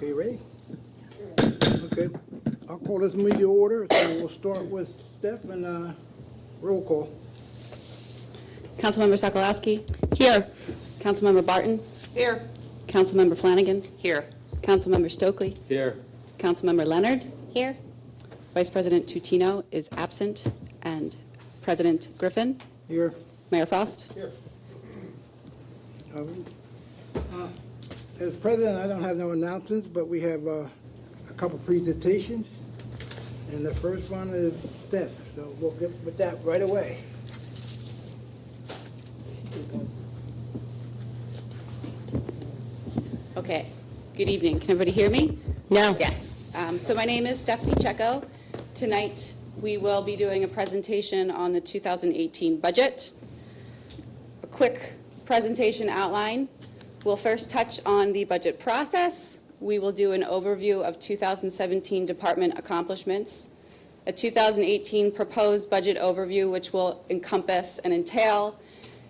Okay, you ready? Okay, I'll call this meeting to order, so we'll start with Steph and roll call. Councilmember Sokolowski? Here. Councilmember Barton? Here. Councilmember Flanagan? Here. Councilmember Stokely? Here. Councilmember Leonard? Here. Vice President Tutino is absent, and President Griffin? Here. Mayor Faust? As president, I don't have no announcements, but we have a couple presentations. And the first one is Steph, so we'll get with that right away. Okay. Good evening. Can everybody hear me? No. Yes. So my name is Stephanie Checo. Tonight, we will be doing a presentation on the 2018 budget. A quick presentation outline. We'll first touch on the budget process. We will do an overview of 2017 department accomplishments, a 2018 proposed budget overview, which will encompass and entail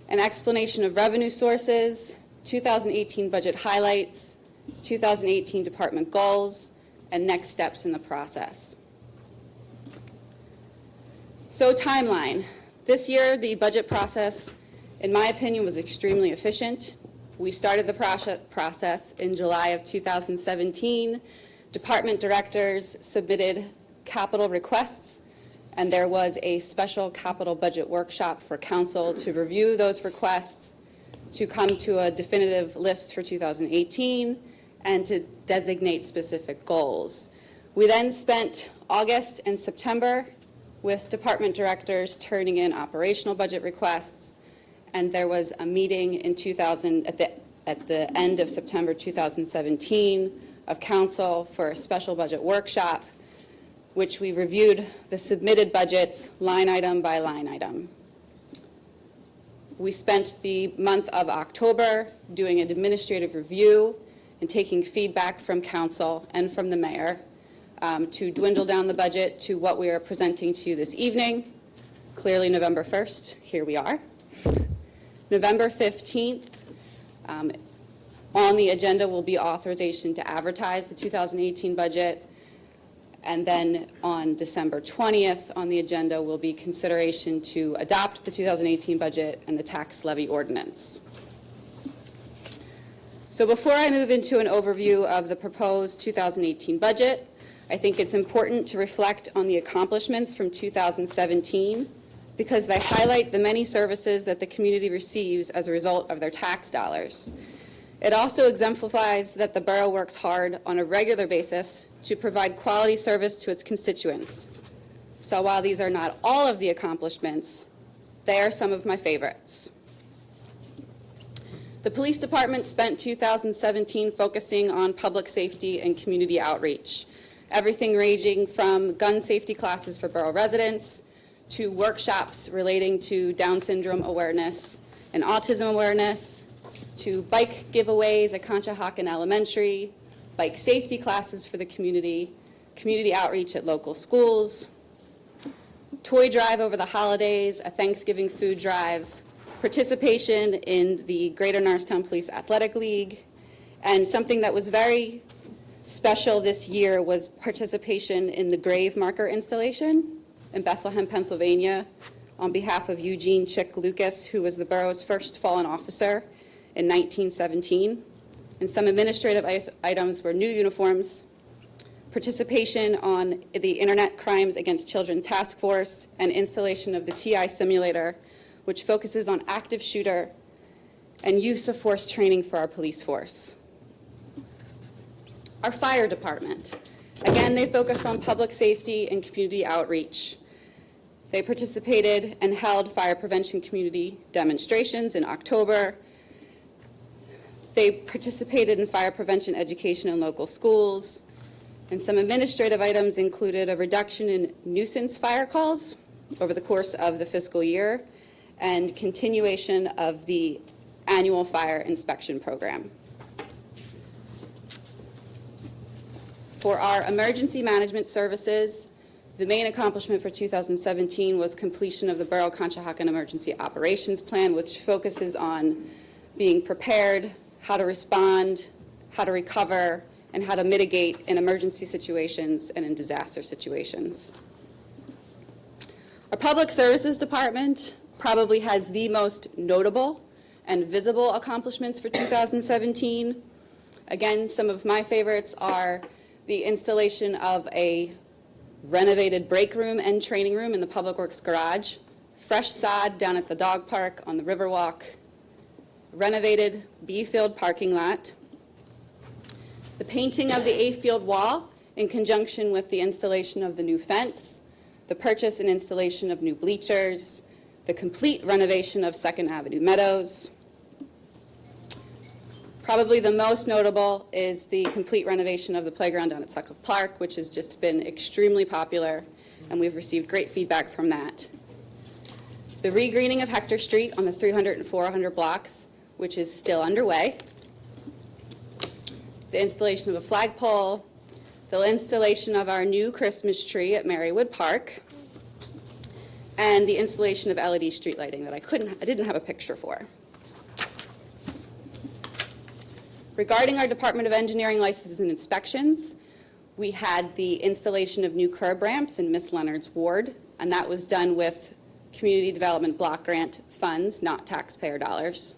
an explanation of revenue sources, 2018 budget highlights, 2018 department goals, and next steps in the process. So timeline. This year, the budget process, in my opinion, was extremely efficient. We started the process in July of 2017. Department directors submitted capital requests, and there was a special capital budget workshop for council to review those requests, to come to a definitive list for 2018, and to designate specific goals. We then spent August and September with department directors turning in operational budget requests, and there was a meeting in at the end of September 2017 of council for a special budget workshop, which we reviewed the submitted budgets line item by line item. We spent the month of October doing an administrative review and taking feedback from council and from the mayor to dwindle down the budget to what we are presenting to you this evening. Clearly November 1st, here we are. November 15th, on the agenda will be authorization to advertise the 2018 budget. And then on December 20th, on the agenda will be consideration to adopt the 2018 budget and the tax levy ordinance. So before I move into an overview of the proposed 2018 budget, I think it's important to reflect on the accomplishments from 2017 because they highlight the many services that the community receives as a result of their tax dollars. It also exemplifies that the borough works hard on a regular basis to provide quality service to its constituents. So while these are not all of the accomplishments, they are some of my favorites. The police department spent 2017 focusing on public safety and community outreach. Everything ranging from gun safety classes for borough residents to workshops relating to Down syndrome awareness and autism awareness, to bike giveaways at Conshohocken Elementary, bike safety classes for the community, community outreach at local schools, toy drive over the holidays, a Thanksgiving food drive, participation in the Greater Norristown Police Athletic League, and something that was very special this year was participation in the grave marker installation in Bethlehem, Pennsylvania, on behalf of Eugene Chick Lucas, who was the borough's first fallen officer in 1917. And some administrative items were new uniforms, participation on the Internet Crimes Against Children Task Force, and installation of the TI simulator, which focuses on active shooter and use of force training for our police force. Our fire department. Again, they focus on public safety and community outreach. They participated and held fire prevention community demonstrations in October. They participated in fire prevention education in local schools. And some administrative items included a reduction in nuisance fire calls over the course of the fiscal year and continuation of the annual fire inspection program. For our emergency management services, the main accomplishment for 2017 was completion of the Borough Conshohocken Emergency Operations Plan, which focuses on being prepared, how to respond, how to recover, and how to mitigate in emergency situations and in disaster situations. Our Public Services Department probably has the most notable and visible accomplishments for 2017. Again, some of my favorites are the installation of a renovated break room and training room in the Public Works garage, fresh sod down at the dog park on the Riverwalk, renovated B-field parking lot, the painting of the A-field wall in conjunction with the installation of the new fence, the purchase and installation of new bleachers, the complete renovation of 2nd Avenue Meadows. Probably the most notable is the complete renovation of the playground down at Sutcliffe Park, which has just been extremely popular, and we've received great feedback from that. The regreening of Hector Street on the 300 and 400 blocks, which is still underway. The installation of a flagpole, the installation of our new Christmas tree at Marywood Park, and the installation of LED street lighting that I didn't have a picture for. Regarding our Department of Engineering licenses and inspections, we had the installation of new curb ramps in Miss Leonard's ward, and that was done with Community Development Block Grant funds, not taxpayer dollars,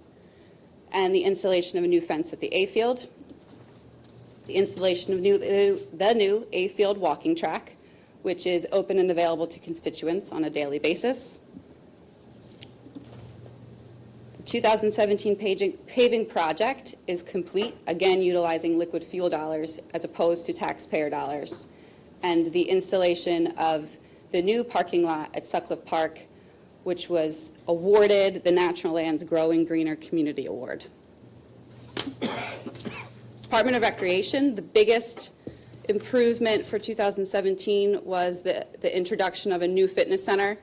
and the installation of a new fence at the A-field, the installation of the new A-field walking track, which is open and available to constituents on a daily basis. The 2017 paving project is complete, again utilizing liquid fuel dollars as opposed to taxpayer dollars, and the installation of the new parking lot at Sutcliffe Park, which was awarded the Natural Lands Growing Greener Community Award. Department of Recreation, the biggest improvement for 2017 was the introduction of a new fitness center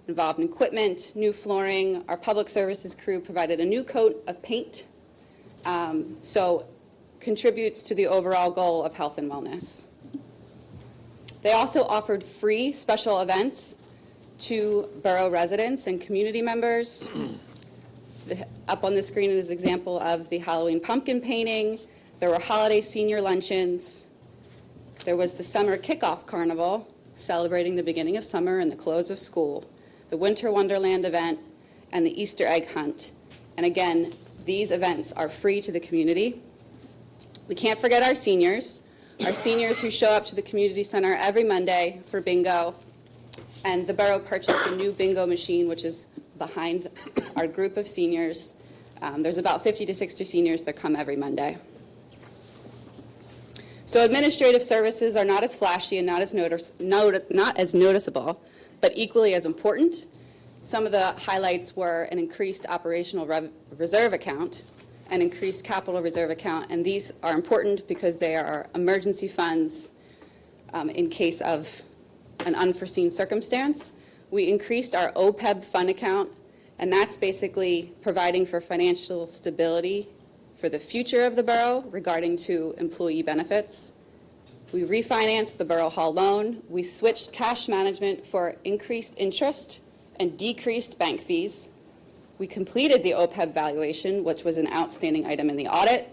involved in equipment, new flooring. Our public services crew provided a new coat of paint, so contributes to the overall goal of health and wellness. They also offered free special events to borough residents and community members. Up on the screen is an example of the Halloween pumpkin painting. There were holiday senior luncheons. There was the summer kickoff carnival, celebrating the beginning of summer and the close of school, the Winter Wonderland event, and the Easter egg hunt. And again, these events are free to the community. We can't forget our seniors who show up to the community center every Monday for bingo. And the borough purchased a new bingo machine, which is behind our group of seniors. There's about 50 to 60 seniors that come every Monday. So administrative services are not as flashy and not as noticeable, but equally as important. Some of the highlights were an increased operational reserve account, an increased capital reserve account, and these are important because they are emergency funds in case of an unforeseen circumstance. We increased our OPEB fund account, and that's basically providing for financial stability for the future of the borough regarding to employee benefits. We refinanced the Borough Hall loan. We switched cash management for increased interest and decreased bank fees. We completed the OPEB valuation, which was an outstanding item in the audit.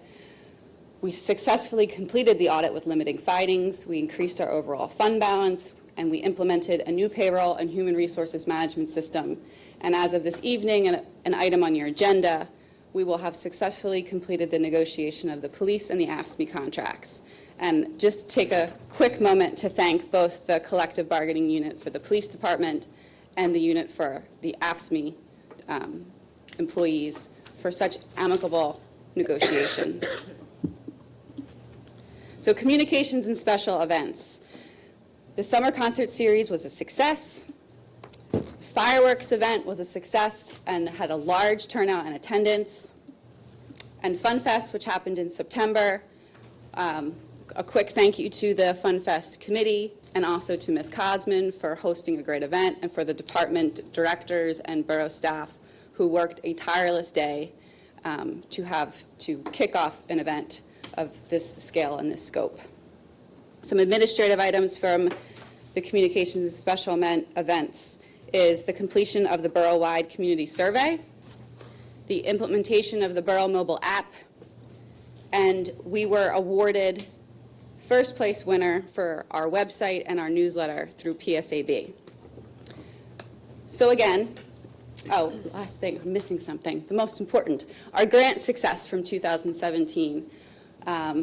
We successfully completed the audit with limiting findings. We increased our overall fund balance, and we implemented a new payroll and human resources management system. And as of this evening, an item on your agenda, we will have successfully completed the negotiation of the police and the AFSCME contracts. And just take a quick moment to thank both the collective bargaining unit for the police department and the unit for the AFSCME employees for such amicable negotiations. So communications and special events. The summer concert series was a success. Fireworks event was a success and had a large turnout and attendance. And Fun Fest, which happened in September, a quick thank you to the Fun Fest committee and also to Ms. Cosman for hosting a great event, and for the department directors and borough staff who worked a tireless day to kick off an event of this scale and this scope. Some administrative items from the communications and special events is the completion of the borough-wide community survey, the implementation of the Borough mobile app, and we were awarded first place winner for our website and our newsletter through PSAB. So again, last thing, I'm missing something, the most important, our grant success from 2017.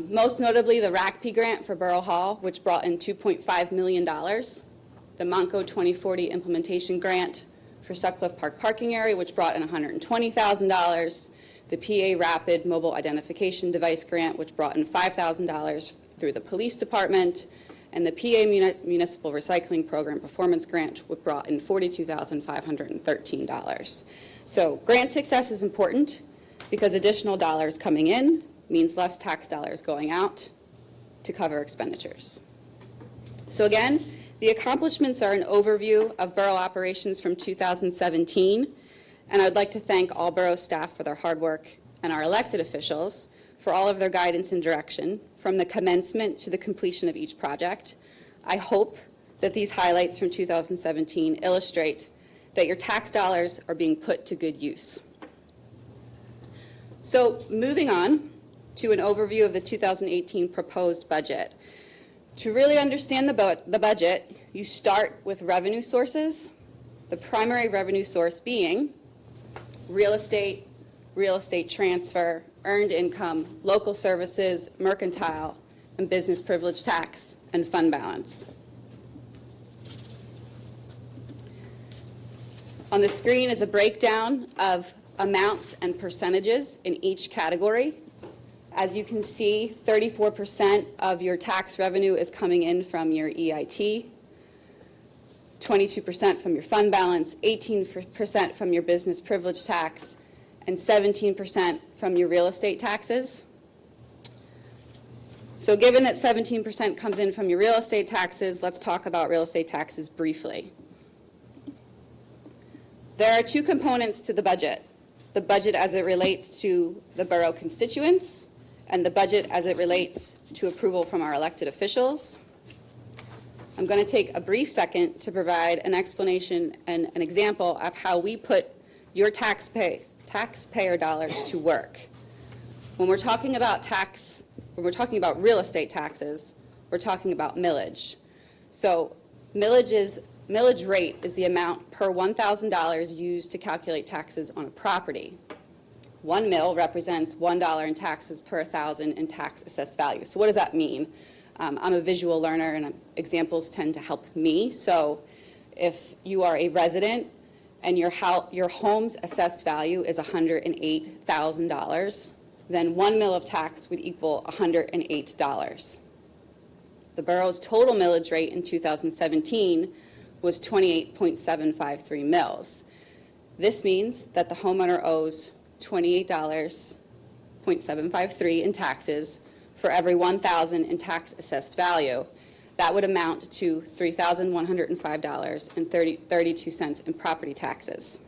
Most notably the RACP grant for Borough Hall, which brought in $2.5 million. The Montco 2040 implementation grant for Sutcliffe Park parking area, which brought in $120,000. The PA Rapid Mobile Identification Device grant, which brought in $5,000 through the police department. And the PA Municipal Recycling Program Performance Grant, which brought in $42,513. So grant success is important because additional dollars coming in means less tax dollars going out to cover expenditures. So again, the accomplishments are an overview of borough operations from 2017, and I would like to thank all borough staff for their hard work and our elected officials for all of their guidance and direction from the commencement to the completion of each project. I hope that these highlights from 2017 illustrate that your tax dollars are being put to good use. So moving on to an overview of the 2018 proposed budget. To really understand the budget, you start with revenue sources, the primary revenue source being real estate transfer, earned income, local services, mercantile, and business privilege tax, and fund balance. On the screen is a breakdown of amounts and percentages in each category. As you can see, 34% of your tax revenue is coming in from your EIT, 22% from your fund balance, 18% from your business privilege tax, and 17% from your real estate taxes. So given that 17% comes in from your real estate taxes, let's talk about real estate taxes briefly. There are two components to the budget as it relates to the borough constituents, and the budget as it relates to approval from our elected officials. I'm going to take a brief second to provide an explanation and an example of how we put your taxpayer dollars to work. When we're talking about real estate taxes, we're talking about millage. So millage rate is the amount per $1,000 used to calculate taxes on a property. 1 mil represents $1 in taxes per 1,000 in tax assessed value. So what does that mean? I'm a visual learner and examples tend to help me. So if you are a resident and your home's assessed value is $108,000, then 1 mil of tax would equal $108. The borough's total millage rate in 2017 was 28.753 mils. This means that the homeowner owes $28.753 in taxes for every $1,000 in tax assessed value. That would amount to $3,105.32 in property taxes.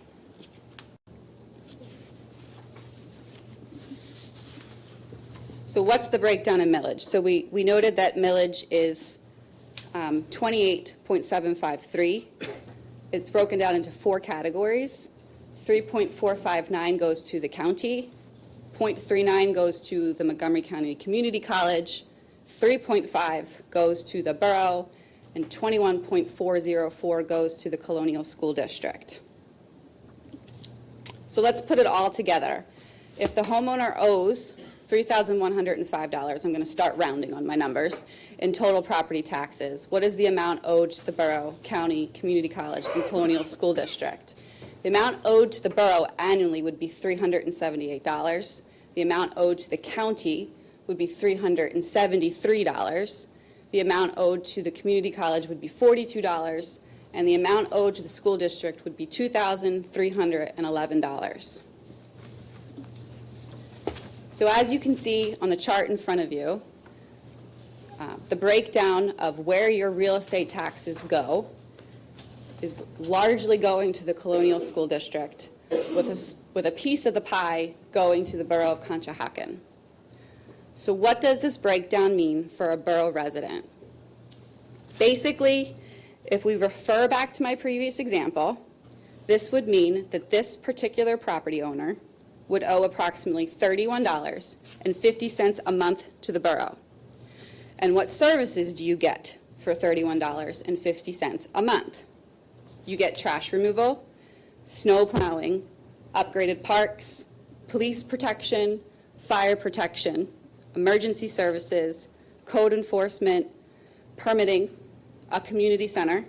So what's the breakdown in millage? So we noted that millage is 28.753. It's broken down into 4 categories. 3.459 goes to the county, 0.39 goes to the Montgomery County Community College, 3.5 goes to the borough, and 21.404 goes to the Colonial School District. So let's put it all together. If the homeowner owes $3,105, I'm going to start rounding on my numbers, in total property taxes, what is the amount owed to the borough, county, community college, and Colonial School District? The amount owed to the borough annually would be $378. The amount owed to the county would be $373. The amount owed to the community college would be $42. And the amount owed to the school district would be $2,311. So as you can see on the chart in front of you, the breakdown of where your real estate taxes go is largely going to the Colonial School District, with a piece of the pie going to the borough of Conshohocken. So what does this breakdown mean for a borough resident? Basically, if we refer back to my previous example, this would mean that this particular property owner would owe approximately $31.50 a month to the borough. And what services do you get for $31.50 a month? You get trash removal, snow plowing, upgraded parks, police protection, fire protection, emergency services, code enforcement, permitting, a community center,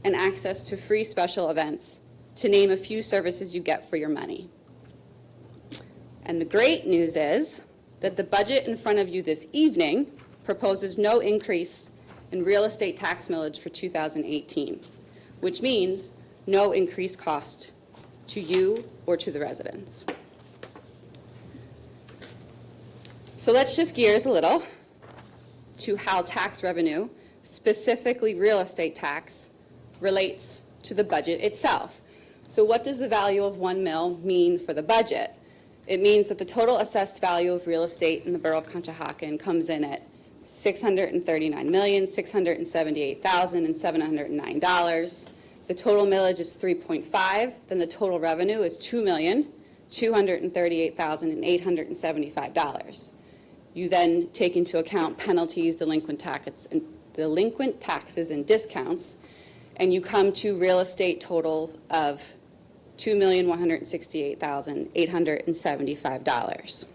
and access to free special events, to name a few services you get for your money. And the great news is that the budget in front of you this evening proposes no increase in real estate tax millage for 2018, which means no increased cost to you or to the residents. So let's shift gears a little to how tax revenue, specifically real estate tax, relates to the budget itself. So what does the value of $1 million mean for the budget? It means that the total assessed value of real estate in the borough of Conshohocken comes in at $639,678,709. The total millage is 3.5. Then the total revenue is $2,238,875. You then take into account penalties, delinquent taxes, and discounts, and you come to real estate total of $2,168,875.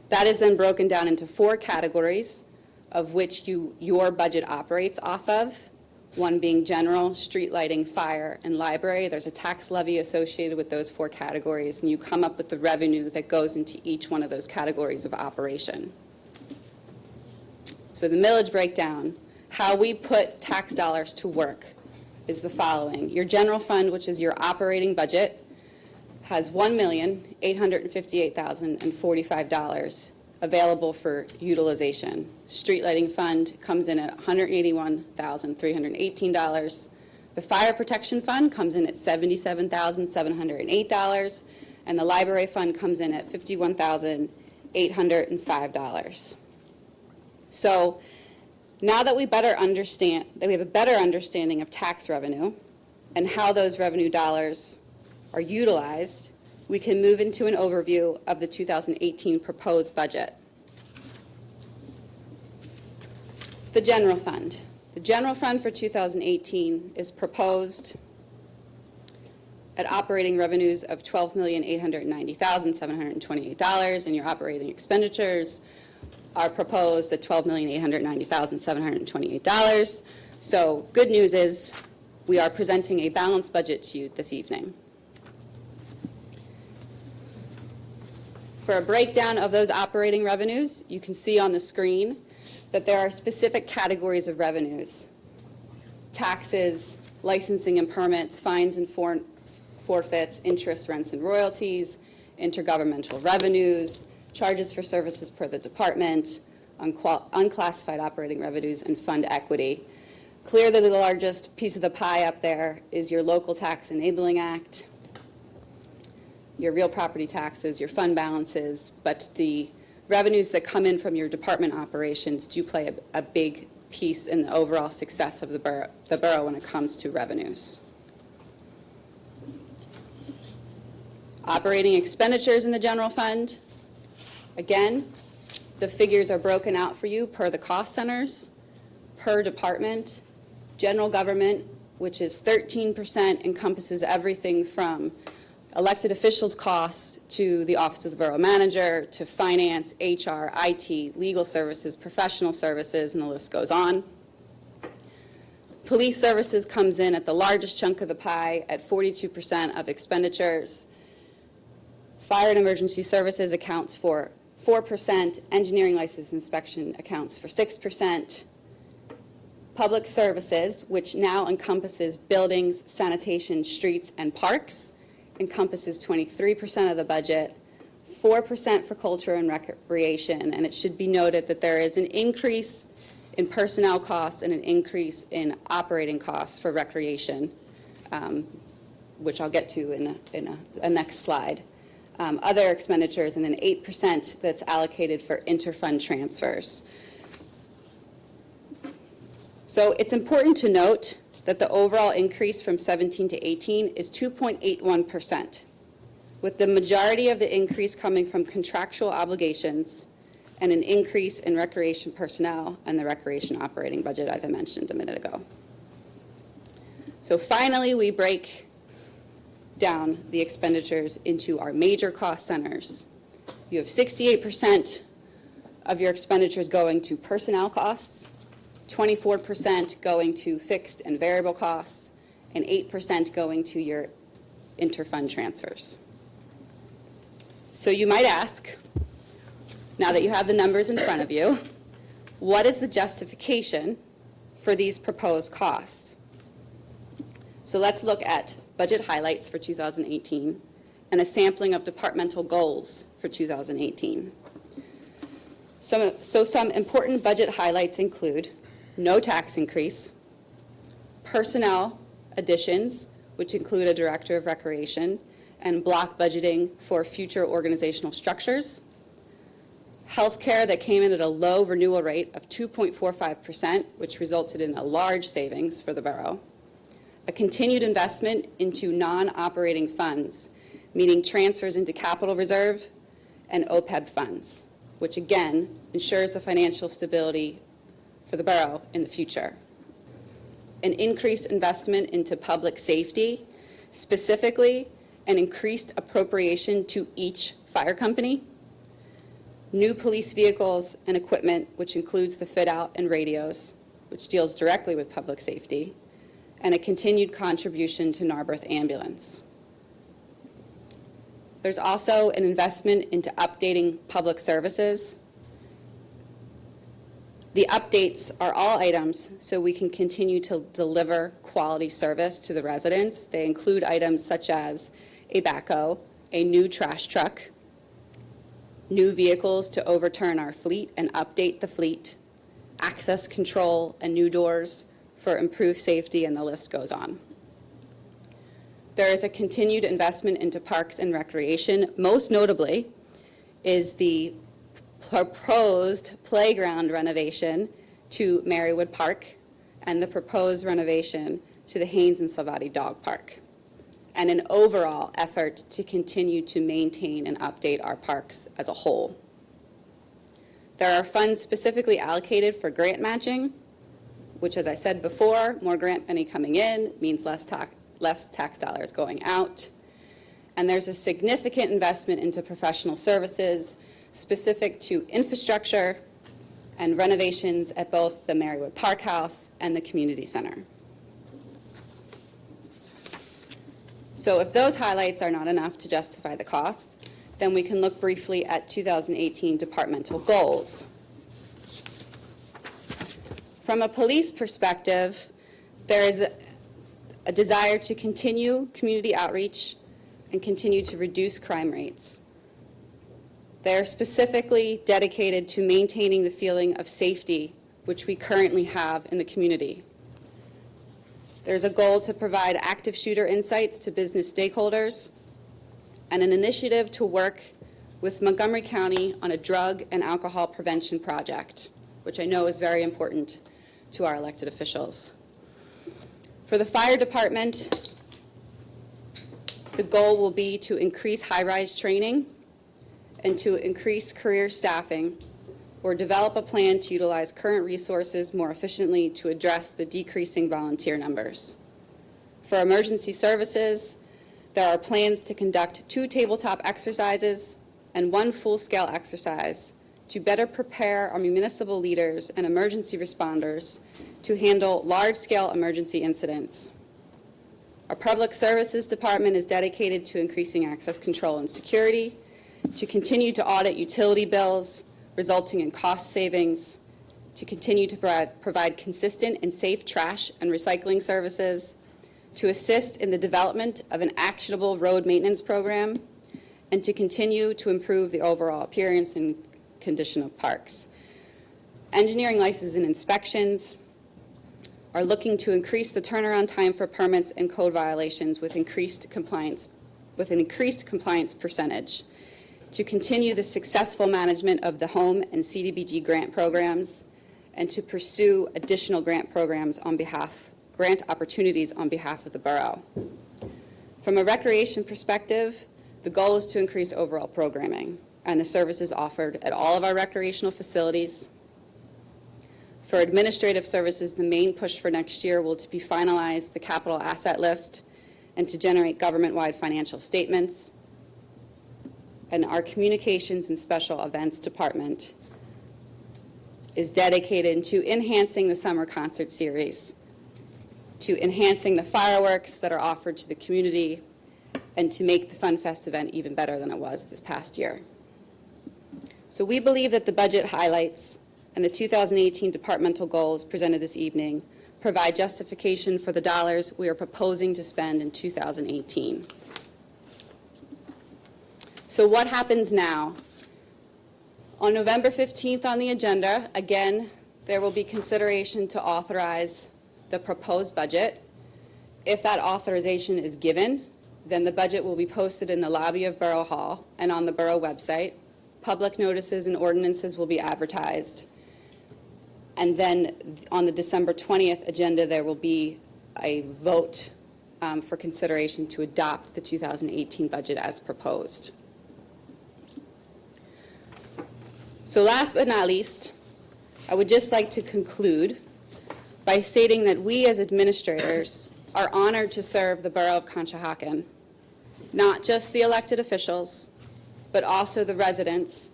That is then broken down into 4 categories of which your budget operates off of, one being general, street lighting, fire, and library. There's a tax levy associated with those 4 categories, and you come up with the revenue that goes into each one of those categories of operation. So the millage breakdown, how we put tax dollars to work, is the following. Your general fund, which is your operating budget, has $1,858,045 available for utilization. Street lighting fund comes in at $181,318. The fire protection fund comes in at $77,708, and the library fund comes in at $51,805. So now that we have a better understanding of tax revenue and how those revenue dollars are utilized, we can move into an overview of the 2018 proposed budget. The general fund. The general fund for 2018 is proposed at operating revenues of $12,890,728, and your operating expenditures are proposed at $12,890,728. So good news is we are presenting a balanced budget to you this evening. For a breakdown of those operating revenues, you can see on the screen that there are specific categories of revenues: taxes, licensing and permits, fines and forfeits, interest, rents, and royalties, intergovernmental revenues, charges for services per the department, unclassified operating revenues, and fund equity. Clearly, the largest piece of the pie up there is your Local Tax Enabling Act, your real property taxes, your fund balances, but the revenues that come in from your department operations do play a big piece in the overall success of the borough when it comes to revenues. Operating expenditures in the general fund. Again, the figures are broken out for you per the cost centers, per department. General government, which is 13%, encompasses everything from elected officials' costs to the Office of the Borough Manager, to finance, HR, IT, legal services, professional services, and the list goes on. Police services comes in at the largest chunk of the pie at 42% of expenditures. Fire and emergency services accounts for 4%. Engineering license inspection accounts for 6%. Public services, which now encompasses buildings, sanitation, streets, and parks, encompasses 23% of the budget, 4% for culture and recreation, and it should be noted that there is an increase in personnel costs and an increase in operating costs for recreation, which I'll get to in a next slide. Other expenditures, and then 8% that's allocated for interfund transfers. So it's important to note that the overall increase from 17 to 18 is 2.81%, with the majority of the increase coming from contractual obligations and an increase in recreation personnel and the recreation operating budget, as I mentioned a minute ago. So finally, we break down the expenditures into our major cost centers. You have 68% of your expenditures going to personnel costs, 24% going to fixed and variable costs, and 8% going to your interfund transfers. So you might ask, now that you have the numbers in front of you, what is the justification for these proposed costs? So let's look at budget highlights for 2018 and a sampling of departmental goals for 2018. Some important budget highlights include no tax increase, personnel additions, which include a director of recreation, and block budgeting for future organizational structures, healthcare that came in at a low renewal rate of 2.45%, which resulted in a large savings for the borough, a continued investment into non-operating funds, meaning transfers into capital reserve and OPEB funds, which again ensures the financial stability for the borough in the future. An increased investment into public safety, specifically an increased appropriation to each fire company, new police vehicles and equipment, which includes the fit out and radios, which deals directly with public safety, and a continued contribution to Narberth Ambulance. There's also an investment into updating public services. The updates are all items so we can continue to deliver quality service to the residents. They include items such as a backhoe, a new trash truck, new vehicles to overturn our fleet and update the fleet, access control and new doors for improved safety, and the list goes on. There is a continued investment into parks and recreation. Most notably is the proposed playground renovation to Marywood Park and the proposed renovation to the Haynes and Salvati Dog Park, and an overall effort to continue to maintain and update our parks as a whole. There are funds specifically allocated for grant matching, which, as I said before, more grant money coming in means less tax dollars going out. And there's a significant investment into professional services specific to infrastructure and renovations at both the Marywood Park House and the community center. So if those highlights are not enough to justify the costs, then we can look briefly at 2018 departmental goals. From a police perspective, there is a desire to continue community outreach and continue to reduce crime rates. They're specifically dedicated to maintaining the feeling of safety, which we currently have in the community. There's a goal to provide active shooter insights to business stakeholders and an initiative to work with Montgomery County on a drug and alcohol prevention project, which I know is very important to our elected officials. For the fire department, the goal will be to increase high-rise training and to increase career staffing or develop a plan to utilize current resources more efficiently to address the decreasing volunteer numbers. For emergency services, there are plans to conduct 2 tabletop exercises and 1 full-scale exercise to better prepare our municipal leaders and emergency responders to handle large-scale emergency incidents. Our Public Services Department is dedicated to increasing access control and security, to continue to audit utility bills, resulting in cost savings, to continue to provide consistent and safe trash and recycling services, to assist in the development of an actionable road maintenance program, and to continue to improve the overall appearance and condition of parks. Engineering licenses and inspections are looking to increase the turnaround time for permits and code violations with an increased compliance percentage, to continue the successful management of the home and CDBG grant programs, and to pursue additional grant opportunities on behalf of the borough. From a recreation perspective, the goal is to increase overall programming. and the services offered at all of our recreational facilities. For administrative services, the main push for next year will be finalize the capital asset list and to generate government-wide financial statements. And our communications and special events department is dedicated to enhancing the summer concert series, to enhancing the fireworks that are offered to the community, and to make the Fun Fest event even better than it was this past year. So we believe that the budget highlights and the 2018 departmental goals presented this evening provide justification for the dollars we are proposing to spend in 2018. So what happens now? On November 15th on the agenda, again, there will be consideration to authorize the proposed budget. If that authorization is given, then the budget will be posted in the lobby of Borough Hall and on the Borough website. Public notices and ordinances will be advertised. And then on the December 20th agenda, there will be a vote for consideration to adopt the 2018 budget as proposed. So last but not least, I would just like to conclude by stating that we as administrators are honored to serve the Borough of Conshohocken, not just the elected officials, but also the residents,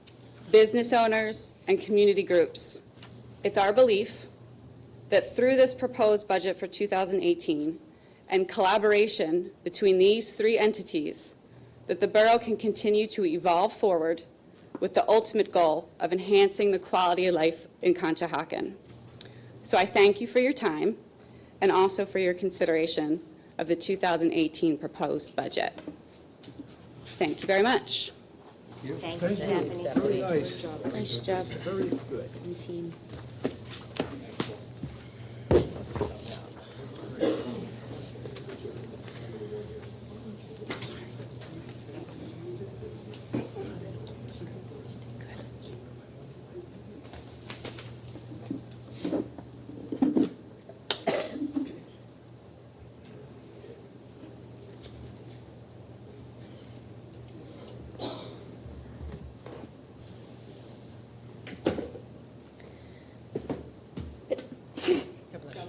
business owners, and community groups. It's our belief that through this proposed budget for 2018 and collaboration between these three entities, that the borough can continue to evolve forward with the ultimate goal of enhancing the quality of life in Conshohocken. So I thank you for your time and also for your consideration of the 2018 proposed budget. Thank you very much. Thank Thank you, you. Stephanie. Very nice. Nice job, Very good. and team.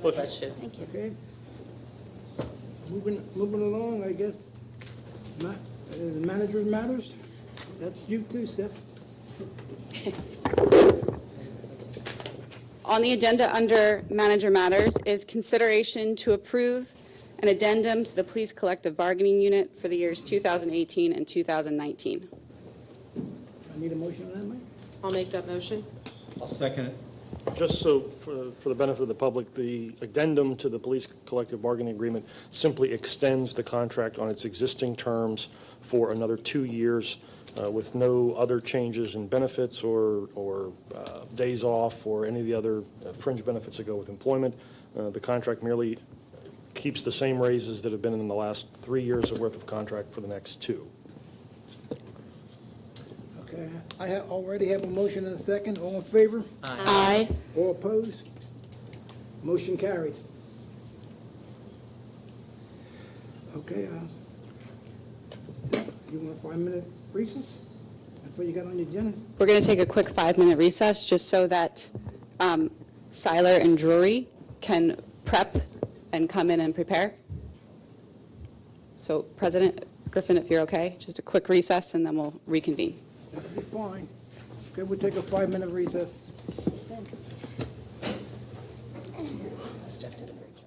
Bless you. Thank you. Okay. Moving along, I guess. The manager matters. That's you too, Steph. On the agenda under Manager Matters is consideration to approve an addendum to the Police Collective Bargaining Unit for the years 2018 and 2019. I need a motion on that, Mike? I'll make that motion. I'll second it. Just so, for the benefit of the public, the addendum to the police collective bargaining agreement simply extends the contract on its existing terms for another 2 years with no other changes in benefits or days off or any of the other fringe benefits that go with employment. The contract merely keeps the same raises that have been in the last 3 years of worth of contract for the next 2. Okay, I already have a motion and a second. All in favor? Aye. All opposed? Motion carried. Okay, you want a 5-minute recess? That's what you got on your agenda? We're going to take a quick 5-minute recess just so that Seiler and Drury can prep and come in and prepare. So President Griffin, if you're okay, just a quick recess and then we'll reconvene. That'll be fine. Okay, we'll take a 5-minute recess. Steph did a great job.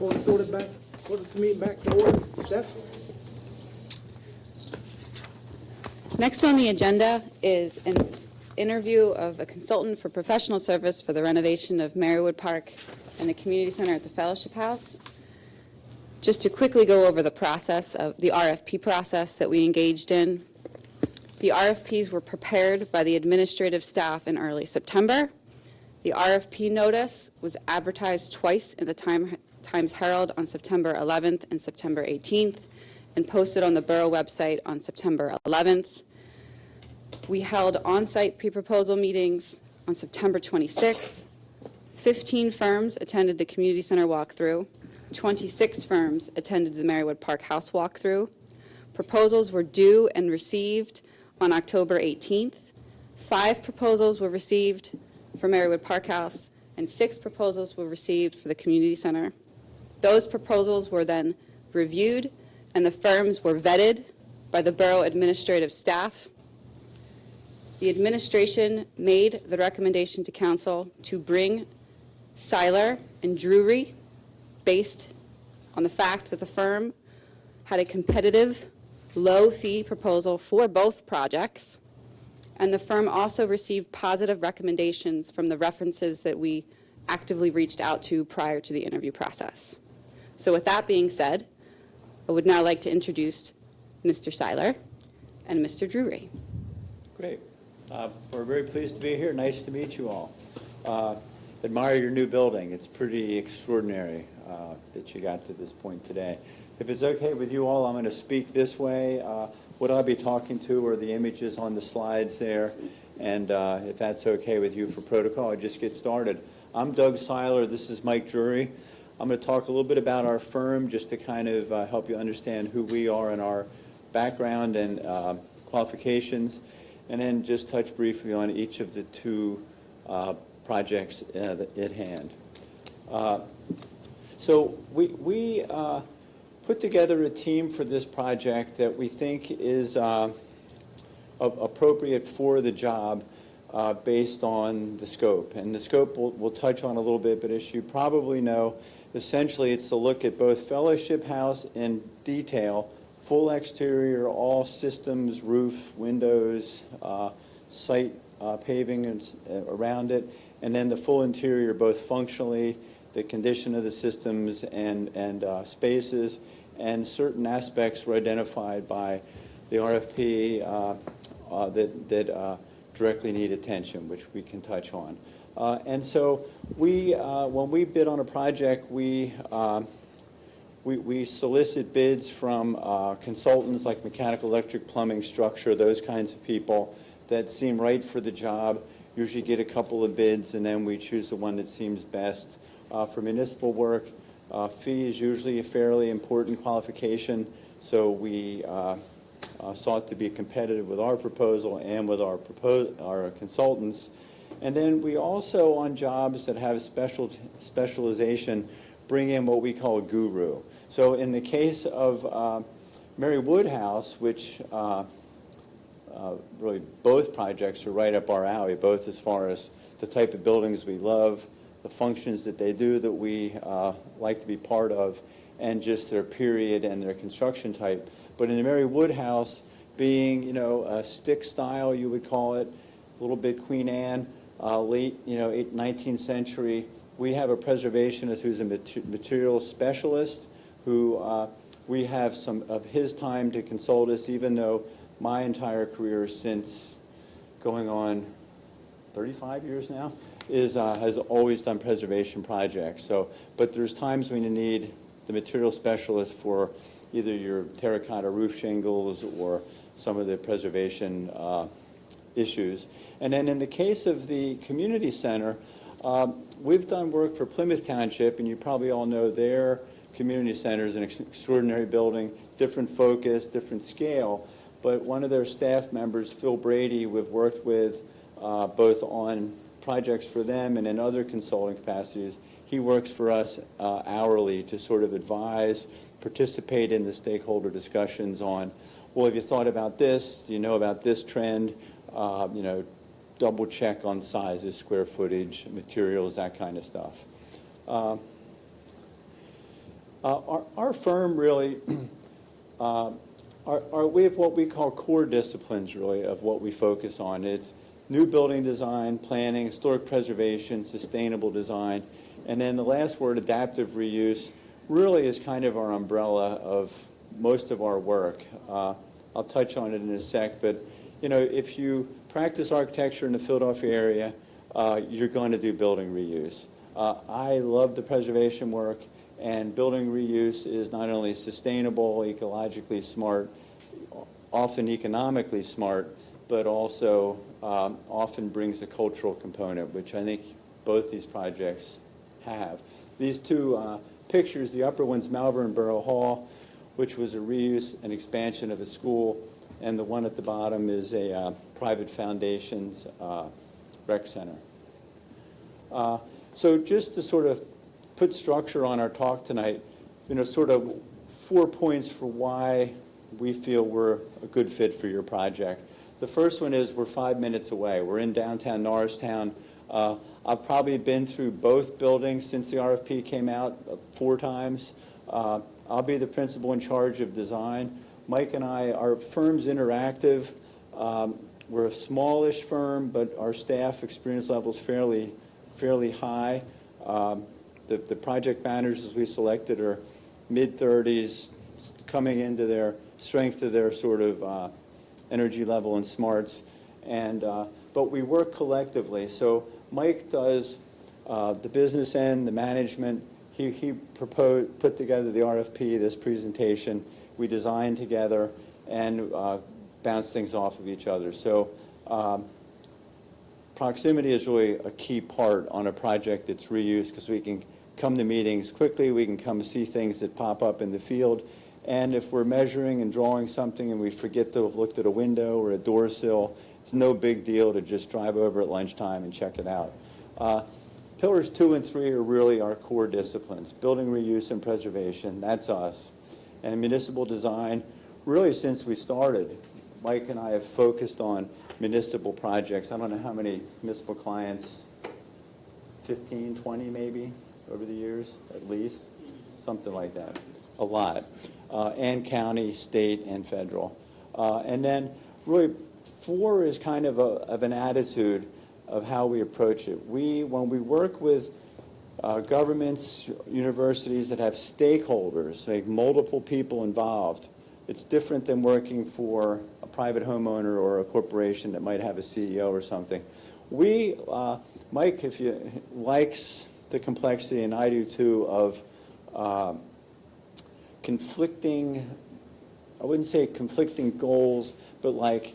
Call the meeting back to order. Steph? Next on the agenda is an interview of a consultant for professional service for the renovation of Marywood Park and the community center at the Fellowship House. Just to quickly go over the process of the RFP process that we engaged in. The RFPs were prepared by the administrative staff in early September. The RFP notice was advertised twice in the Times Herald on September 11th and September 18th, and posted on the borough website on September 11th. We held on-site pre-proposal meetings on September 26th. 15 firms attended the community center walkthrough. 26 firms attended the Marywood Park House walkthrough. Proposals were due and received on October 18th. 5 proposals were received for Marywood Park House, and 6 proposals were received for the community center. Those proposals were then reviewed, and the firms were vetted by the borough administrative staff. The administration made the recommendation to council to bring Seiler and Drury, based on the fact that the firm had a competitive, low-fee proposal for both projects, and the firm also received positive recommendations from the references that we actively reached out to prior to the interview process. So with that being said, I would now like to introduce Mr. Seiler and Mr. Drury. Great. We're very pleased to be here. Nice to meet you all. Admire your new building. It's pretty extraordinary that you got to this point today. If it's okay with you all, I'm going to speak this way. What I'll be talking to are the images on the slides there, and if that's okay with you for protocol, I'll just get started. I'm Doug Seiler. This is Mike Drury. I'm going to talk a little bit about our firm just to kind of help you understand who we are and our background and qualifications, and then just touch briefly on each of the 2 projects at hand. So we put together a team for this project that we think is appropriate for the job based on the scope. And the scope we'll touch on a little bit, but as you probably know, essentially it's to look at both Fellowship House in detail, full exterior, all systems, roof, windows, site paving around it, and then the full interior, both functionally, the condition of the systems and spaces, and certain aspects were identified by the RFP that directly need attention, which we can touch on. And so we, when we bid on a project, we solicit bids from consultants like mechanical, electric, plumbing, structure, those kinds of people that seem right for the job. Usually get a couple of bids, and then we choose the one that seems best. For municipal work, fee is usually a fairly important qualification, so we sought to be competitive with our proposal and with our consultants. And then we also, on jobs that have specialization, bring in what we call a guru. So in the case of Marywood House, which really both projects are right up our alley, both as far as the type of buildings we love, the functions that they do that we like to be part of, and just their period and their construction type. But in the Marywood House, being, you know, a stick style, you would call it, a little bit Queen Anne, late, 19th century, we have a preservationist who's a material specialist who we have some of his time to consult us, even though my entire career since going on 35 years now has always done preservation projects. So, but there's times when you need the material specialist for either your terracotta roof shingles or some of the preservation issues. And then in the case of the community center, we've done work for Plymouth Township, and you probably all know their community center is an extraordinary building, different focus, different scale. But one of their staff members, Phil Brady, we've worked with both on projects for them and in other consulting capacities. He works for us hourly to sort of advise, participate in the stakeholder discussions on, well, have you thought about this? Do you know about this trend? Double check on sizes, square footage, materials, that kind of stuff. Our firm really, we have what we call core disciplines, really, of what we focus on. It's new building design, planning, historic preservation, sustainable design, and then the last word, adaptive reuse, really is kind of our umbrella of most of our work. I'll touch on it in a sec, but if you practice architecture in the Philadelphia area, you're going to do building reuse. I love the preservation work, and building reuse is not only sustainable, ecologically smart, often economically smart, but also often brings a cultural component, which I think both these projects have. These two pictures, the upper one's Malvern Borough Hall, which was a reuse and expansion of a school, and the one at the bottom is a private foundation's rec center. So just to sort of put structure on our talk tonight, sort of 4 points for why we feel we're a good fit for your project. The first one is we're 5 minutes away. We're in downtown Norristown. I've probably been through both buildings since the RFP came out 4 times. I'll be the principal in charge of design. Mike and I, our firm's interactive. We're a smallish firm, but our staff experience level is fairly high. The project managers we selected are mid-30s, coming into their strength of their sort of energy level and smarts. But we work collectively. So Mike does the business end, the management. He put together the RFP, this presentation. We designed together and bounce things off of each other. So proximity is really a key part on a project that's reused, because we can come to meetings quickly, we can come see things that pop up in the field, and if we're measuring and drawing something and we forget to have looked at a window or a door sill, it's no big deal to just drive over at lunchtime and check it out. Pillars 2 and 3 are really our core disciplines. Building reuse and preservation, that's us. And municipal design, really since we started, Mike and I have focused on municipal projects. I don't know how many municipal clients, 15, 20 maybe, over the years, at least, something like that, a lot. And county, state, and federal. And then really 4 is kind of an attitude of how we approach it. When we work with governments, universities that have stakeholders, like multiple people involved, it's different than working for a private homeowner or a corporation that might have a CEO or something. Mike, if you likes the complexity, and I do too, of conflicting, I wouldn't say conflicting goals, but like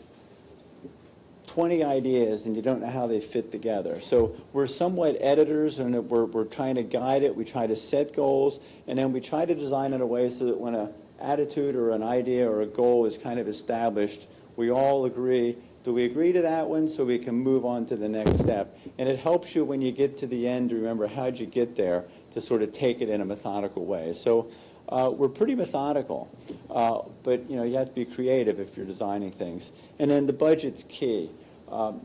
20 ideas and you don't know how they fit together. So we're somewhat editors, and we're trying to guide it. We try to set goals, and then we try to design in a way so that when an attitude or an idea or a goal is kind of established, we all agree. Do we agree to that one, so we can move on to the next step? And it helps you when you get to the end to remember how'd you get there, to sort of take it in a methodical way. So we're pretty methodical, but you have to be creative if you're designing things. And then the budget's key.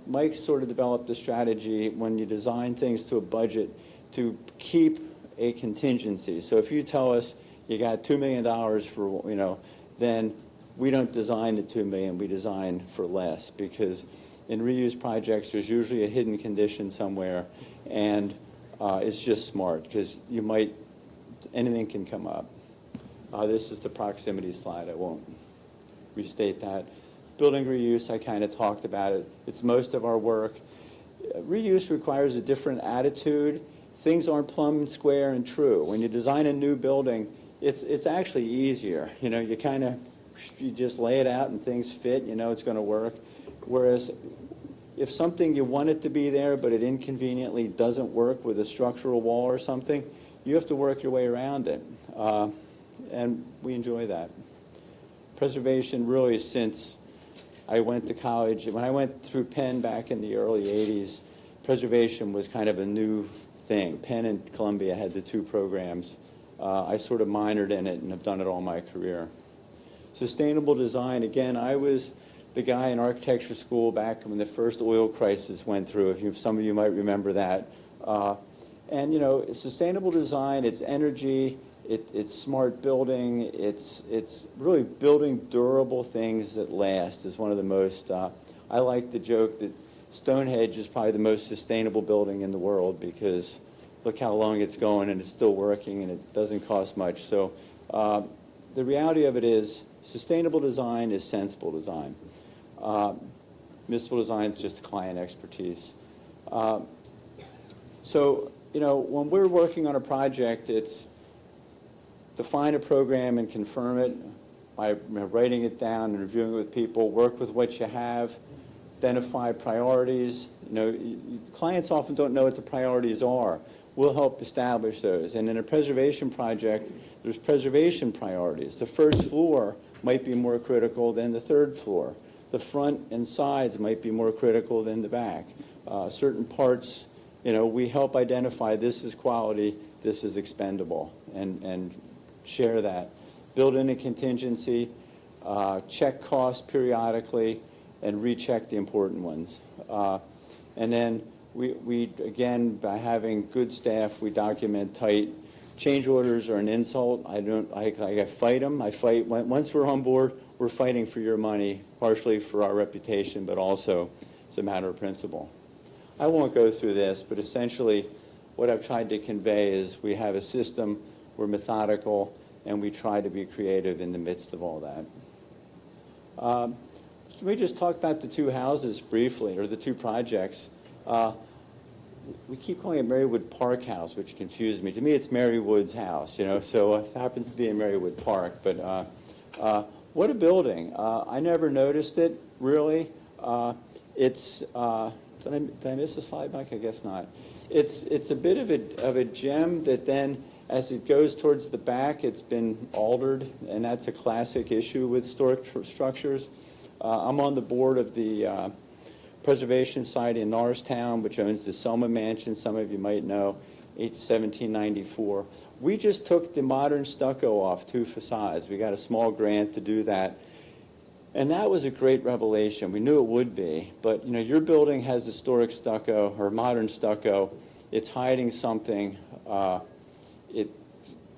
Mike sort of developed a strategy when you design things to a budget to keep a contingency. So if you tell us you got $2 million for, then we don't design the $2 million, we design for less, because in reuse projects there's usually a hidden condition somewhere, and it's just smart, because anything can come up. This is the proximity slide. I won't restate that. Building reuse, I kind of talked about it. It's most of our work. Reuse requires a different attitude. Things aren't plumb and square and true. When you design a new building, it's actually easier. You just lay it out and things fit, it's going to work. Whereas if something you want it to be there, but it inconveniently doesn't work with a structural wall or something, you have to work your way around it. And we enjoy that. Preservation, really, since I went to college, when I went through Penn back in the early 80s, preservation was kind of a new thing. Penn and Columbia had the 2 programs. I sort of minored in it and have done it all my career. Sustainable design, again, I was the guy in architecture school back when the first oil crisis went through. Some of you might remember that. And sustainable design, it's energy, It's smart building. It's really building durable things that last is one of the most, I like the joke that Stonehenge is probably the most sustainable building in the world because look how long it's going and it's still working and it doesn't cost much. So the reality of it is sustainable design is sensible design. Municipal design is just client expertise. So, when we're working on a project, it's define a program and confirm it by writing it down and reviewing it with people, work with what you have, identify priorities. Clients often don't know what the priorities are. We'll help establish those. And in a preservation project, there's preservation priorities. The first floor might be more critical than the third floor. The front and sides might be more critical than the back. Certain parts, we help identify this is quality, this is expendable, and share that. Build in a contingency, check costs periodically, and recheck the important ones. And then we again, by having good staff, we document tight. Change orders are an insult. I fight them. Once we're on board, we're fighting for your money, partially for our reputation, but also it's a matter of principle. I won't go through this, but essentially what I've tried to convey is we have a system, we're methodical, and we try to be creative in the midst of all that. Let me just talk about the two houses briefly, or the two projects. We keep calling it Marywood Park House, which confused me. To me, it's Marywood's house, so it happens to be in Marywood Park. But what a building. I never noticed it, really. It's... Did I miss a slide, Mike? I guess not. It's a bit of a gem that then, as it goes towards the back, it's been altered, and that's a classic issue with historic structures. I'm on the board of the Preservation Society in Norristown, which owns the Selma Mansion, some of you might know, 1794. We just took the modern stucco off 2 facades. We got a small grant to do that. And that was a great revelation. We knew it would be. But, your building has historic stucco or modern stucco. It's hiding something.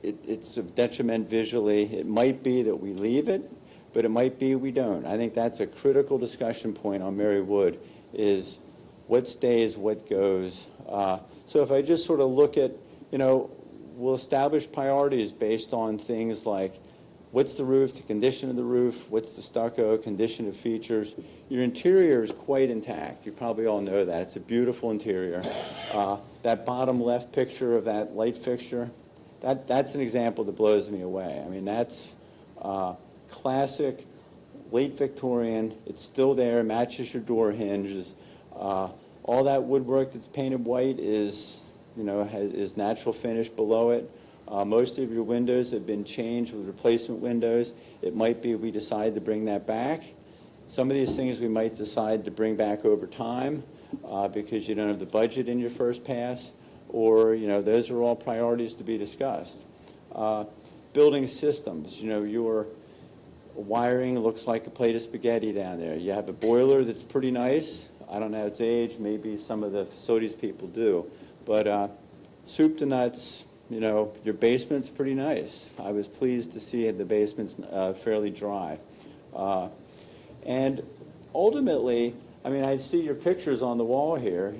It's a detriment visually. It might be that we leave it, but it might be we don't. I think that's a critical discussion point on Marywood is what stays, what goes. So if I just sort of look at, we'll establish priorities based on things like what's the roof, the condition of the roof, what's the stucco, condition of features. Your interior is quite intact. You probably all know that. It's a beautiful interior. That bottom left picture of that light fixture, that's an example that blows me away. I mean, that's classic, late Victorian. It's still there, matches your door hinges. All that woodwork that's painted white is natural finish below it. Most of your windows have been changed with replacement windows. It might be we decide to bring that back. Some of these things we might decide to bring back over time because you don't have the budget in your first pass, or those are all priorities to be discussed. Building systems, your wiring looks like a plate of spaghetti down there. You have a boiler that's pretty nice. I don't know its age. Maybe some of the facilities people do, but soup to nuts. Your basement's pretty nice. I was pleased to see the basement's fairly dry. And ultimately, I see your pictures on the wall here.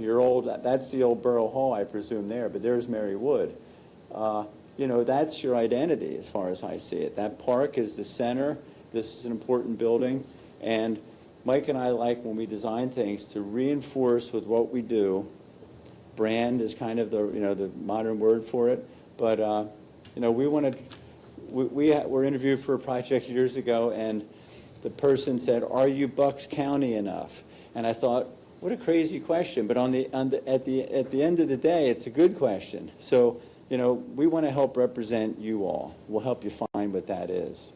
That's the old Borough Hall, I presume, there, but there's Marywood. That's your identity as far as I see it. That park is the center. This is an important building. And Mike and I like, when we design things, to reinforce with what we do. Brand is kind of the modern word for it. But, we want to, we were interviewed for a project years ago, and the person said, "Are you Bucks County enough?" And I thought, what a crazy question. But at the end of the day, it's a good question. So, we want to help represent you all. We'll help you find what that is.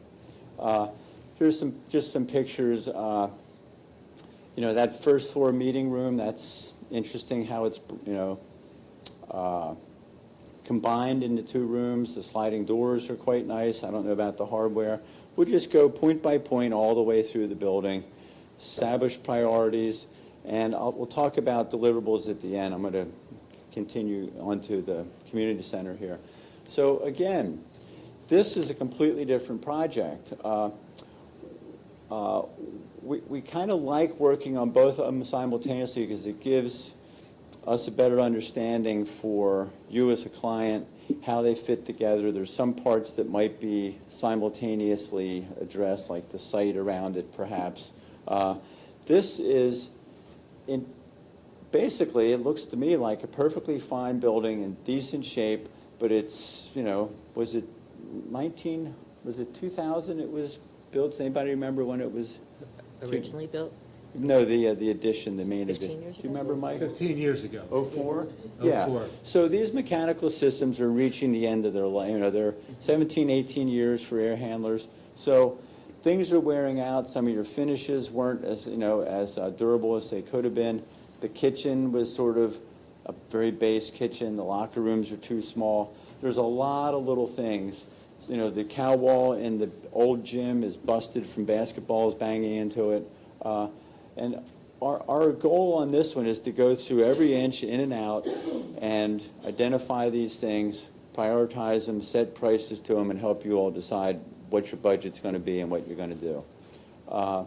Here's some pictures. That first floor meeting room, that's interesting how it's, combined into 2 rooms. The sliding doors are quite nice. I don't know about the hardware. We'll just go point by point all the way through the building, establish priorities, and we'll talk about deliverables at the end. I'm going to continue onto the community center here. So again, This is a completely different project. We kind of like working on both of them simultaneously because it gives us a better understanding for you as a client, how they fit together. There's some parts that might be simultaneously addressed, like the site around it, perhaps. This is, basically, it looks to me like a perfectly fine building in decent shape, but it's, was it 2000 it was built? Does anybody remember when it was? Originally built? No, the addition, the main 15 addition. years Do you ago? remember, Mike? 15 years ago. 04? Yeah. 04. So these mechanical systems are reaching the end of their life. They're 17, 18 years for air handlers. So things are wearing out. Some of your finishes weren't as durable as they could have been. The kitchen was sort of a very base kitchen. The locker rooms are too small. There's a lot of little things. The cow wall in the old gym is busted from basketballs banging into it. And our goal on this one is to go through every inch in and out and identify these things, prioritize them, set prices to them, and help you all decide what your budget's going to be and what you're going to do. I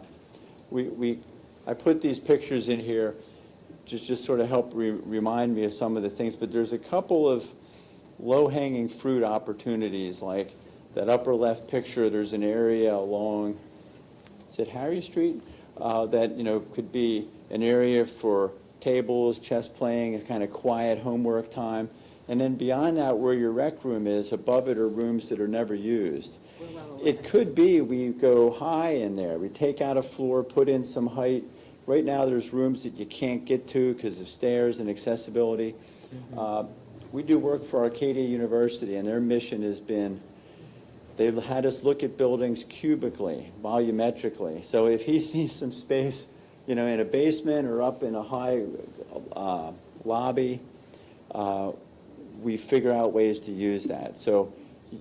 put these pictures in here just sort of help remind me of some of the things, but there's a couple of low-hanging fruit opportunities, like that upper left picture. There's an area along, is it Harry Street? That could be an area for tables, chess playing, a kind of quiet homework time. And then beyond that, where your rec room is, above it are rooms that are never used. It could be we go high in there. We take out a floor, put in some height. Right now there's rooms that you can't get to because of stairs and accessibility. We do work for Arcadia University, and their mission has been, they've had us look at buildings cubically, volumetrically. So if he sees some space, in a basement or up in a high lobby, we figure out ways to use that. So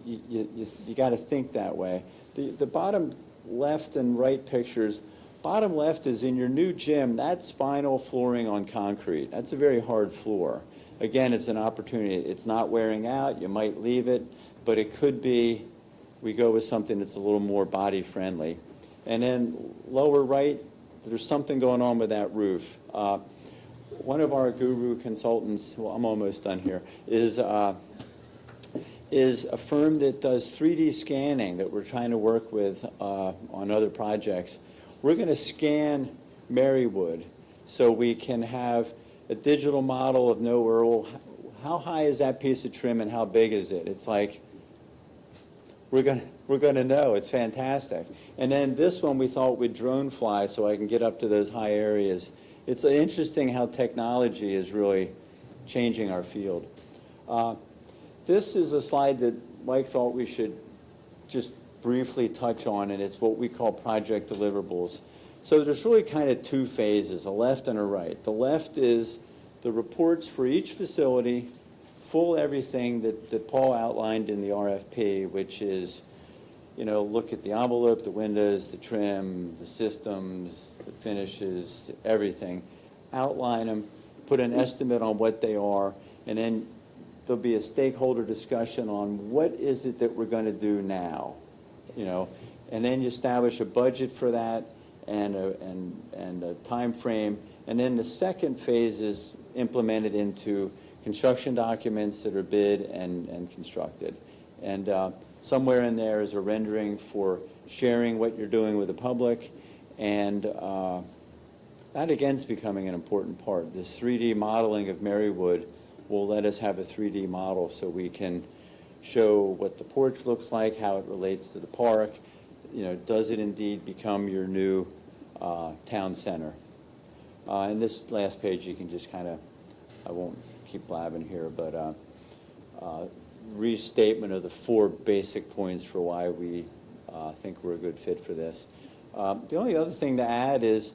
you got to think that way. The bottom left and right pictures, bottom left is in your new gym. That's vinyl flooring on concrete. That's a very hard floor. Again, it's an opportunity. It's not wearing out. You might leave it, but it could be we go with something that's a little more body friendly. And then lower right, there's something going on with that roof. One of our guru consultants, well, I'm almost done here, is a firm that does 3D scanning that we're trying to work with on other projects. We're going to scan Marywood so we can have a digital model of how high is that piece of trim and how big is it? It's like, we're going to know. It's fantastic. And then this one we thought we'd drone fly so I can get up to those high areas. It's interesting how technology is really changing our field. This is a slide that Mike thought we should just briefly touch on, and it's what we call project deliverables. So there's really kind of two phases, a left and a right. The left is the reports for each facility, full everything that Paul outlined in the RFP, which is, look at the envelope, the windows, the trim, the systems, the finishes, everything. Outline them, put an estimate on what they are, and then there'll be a stakeholder discussion on what is it that we're going to do now, and then you establish a budget for that and a time frame, and then the second phase is implemented into construction documents that are bid and constructed. And somewhere in there is a rendering for sharing what you're doing with the public, and that again is becoming an important part. This 3D modeling of Marywood will let us have a 3D model so we can show what the porch looks like, how it relates to the park. Does it indeed become your new town center? And this last page you can just kind of, I won't keep blabbing here, but restatement of the 4 basic points for why we think we're a good fit for this. The only other thing to add is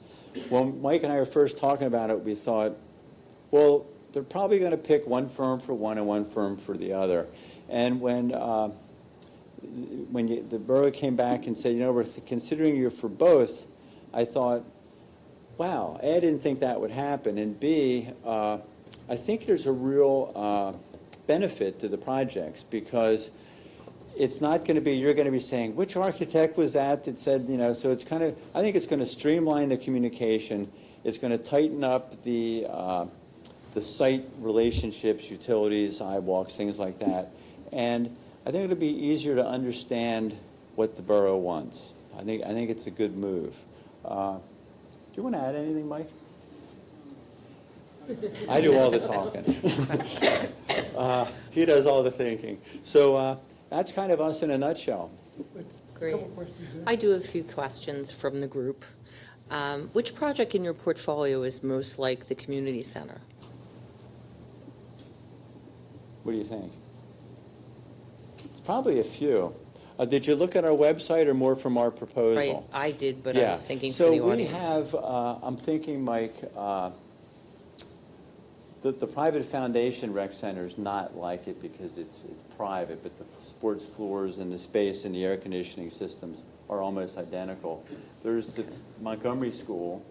when Mike and I were first talking about it, we thought, well, they're probably going to pick one firm for one and one firm for the other. And when the borough came back and said, we're considering you for both, I thought, wow, A, I didn't think that would happen, and B, I think there's a real benefit to the projects, because it's not going to be, you're going to be saying, which architect was that said, so it's kind of, I think it's going to streamline the communication. It's going to tighten up the site relationships, utilities, sidewalks, things like that. And I think it'll be easier to understand what the borough wants. I think it's a good move. Do you want to add anything, Mike? I do all the talking. He does all the thinking. So that's kind of us in a nutshell. Great. Couple questions there. I do have a few questions from the group. Which project in your portfolio is most like the community center? What do you think? It's probably a few. Did you look at our website or more from our proposal? Right, I did, but I was thinking for the So we audience. have, I'm thinking, Mike, the private foundation rec center is not like it because it's private, but the sports floors and the space and the air conditioning systems are almost identical. There's the Montgomery School,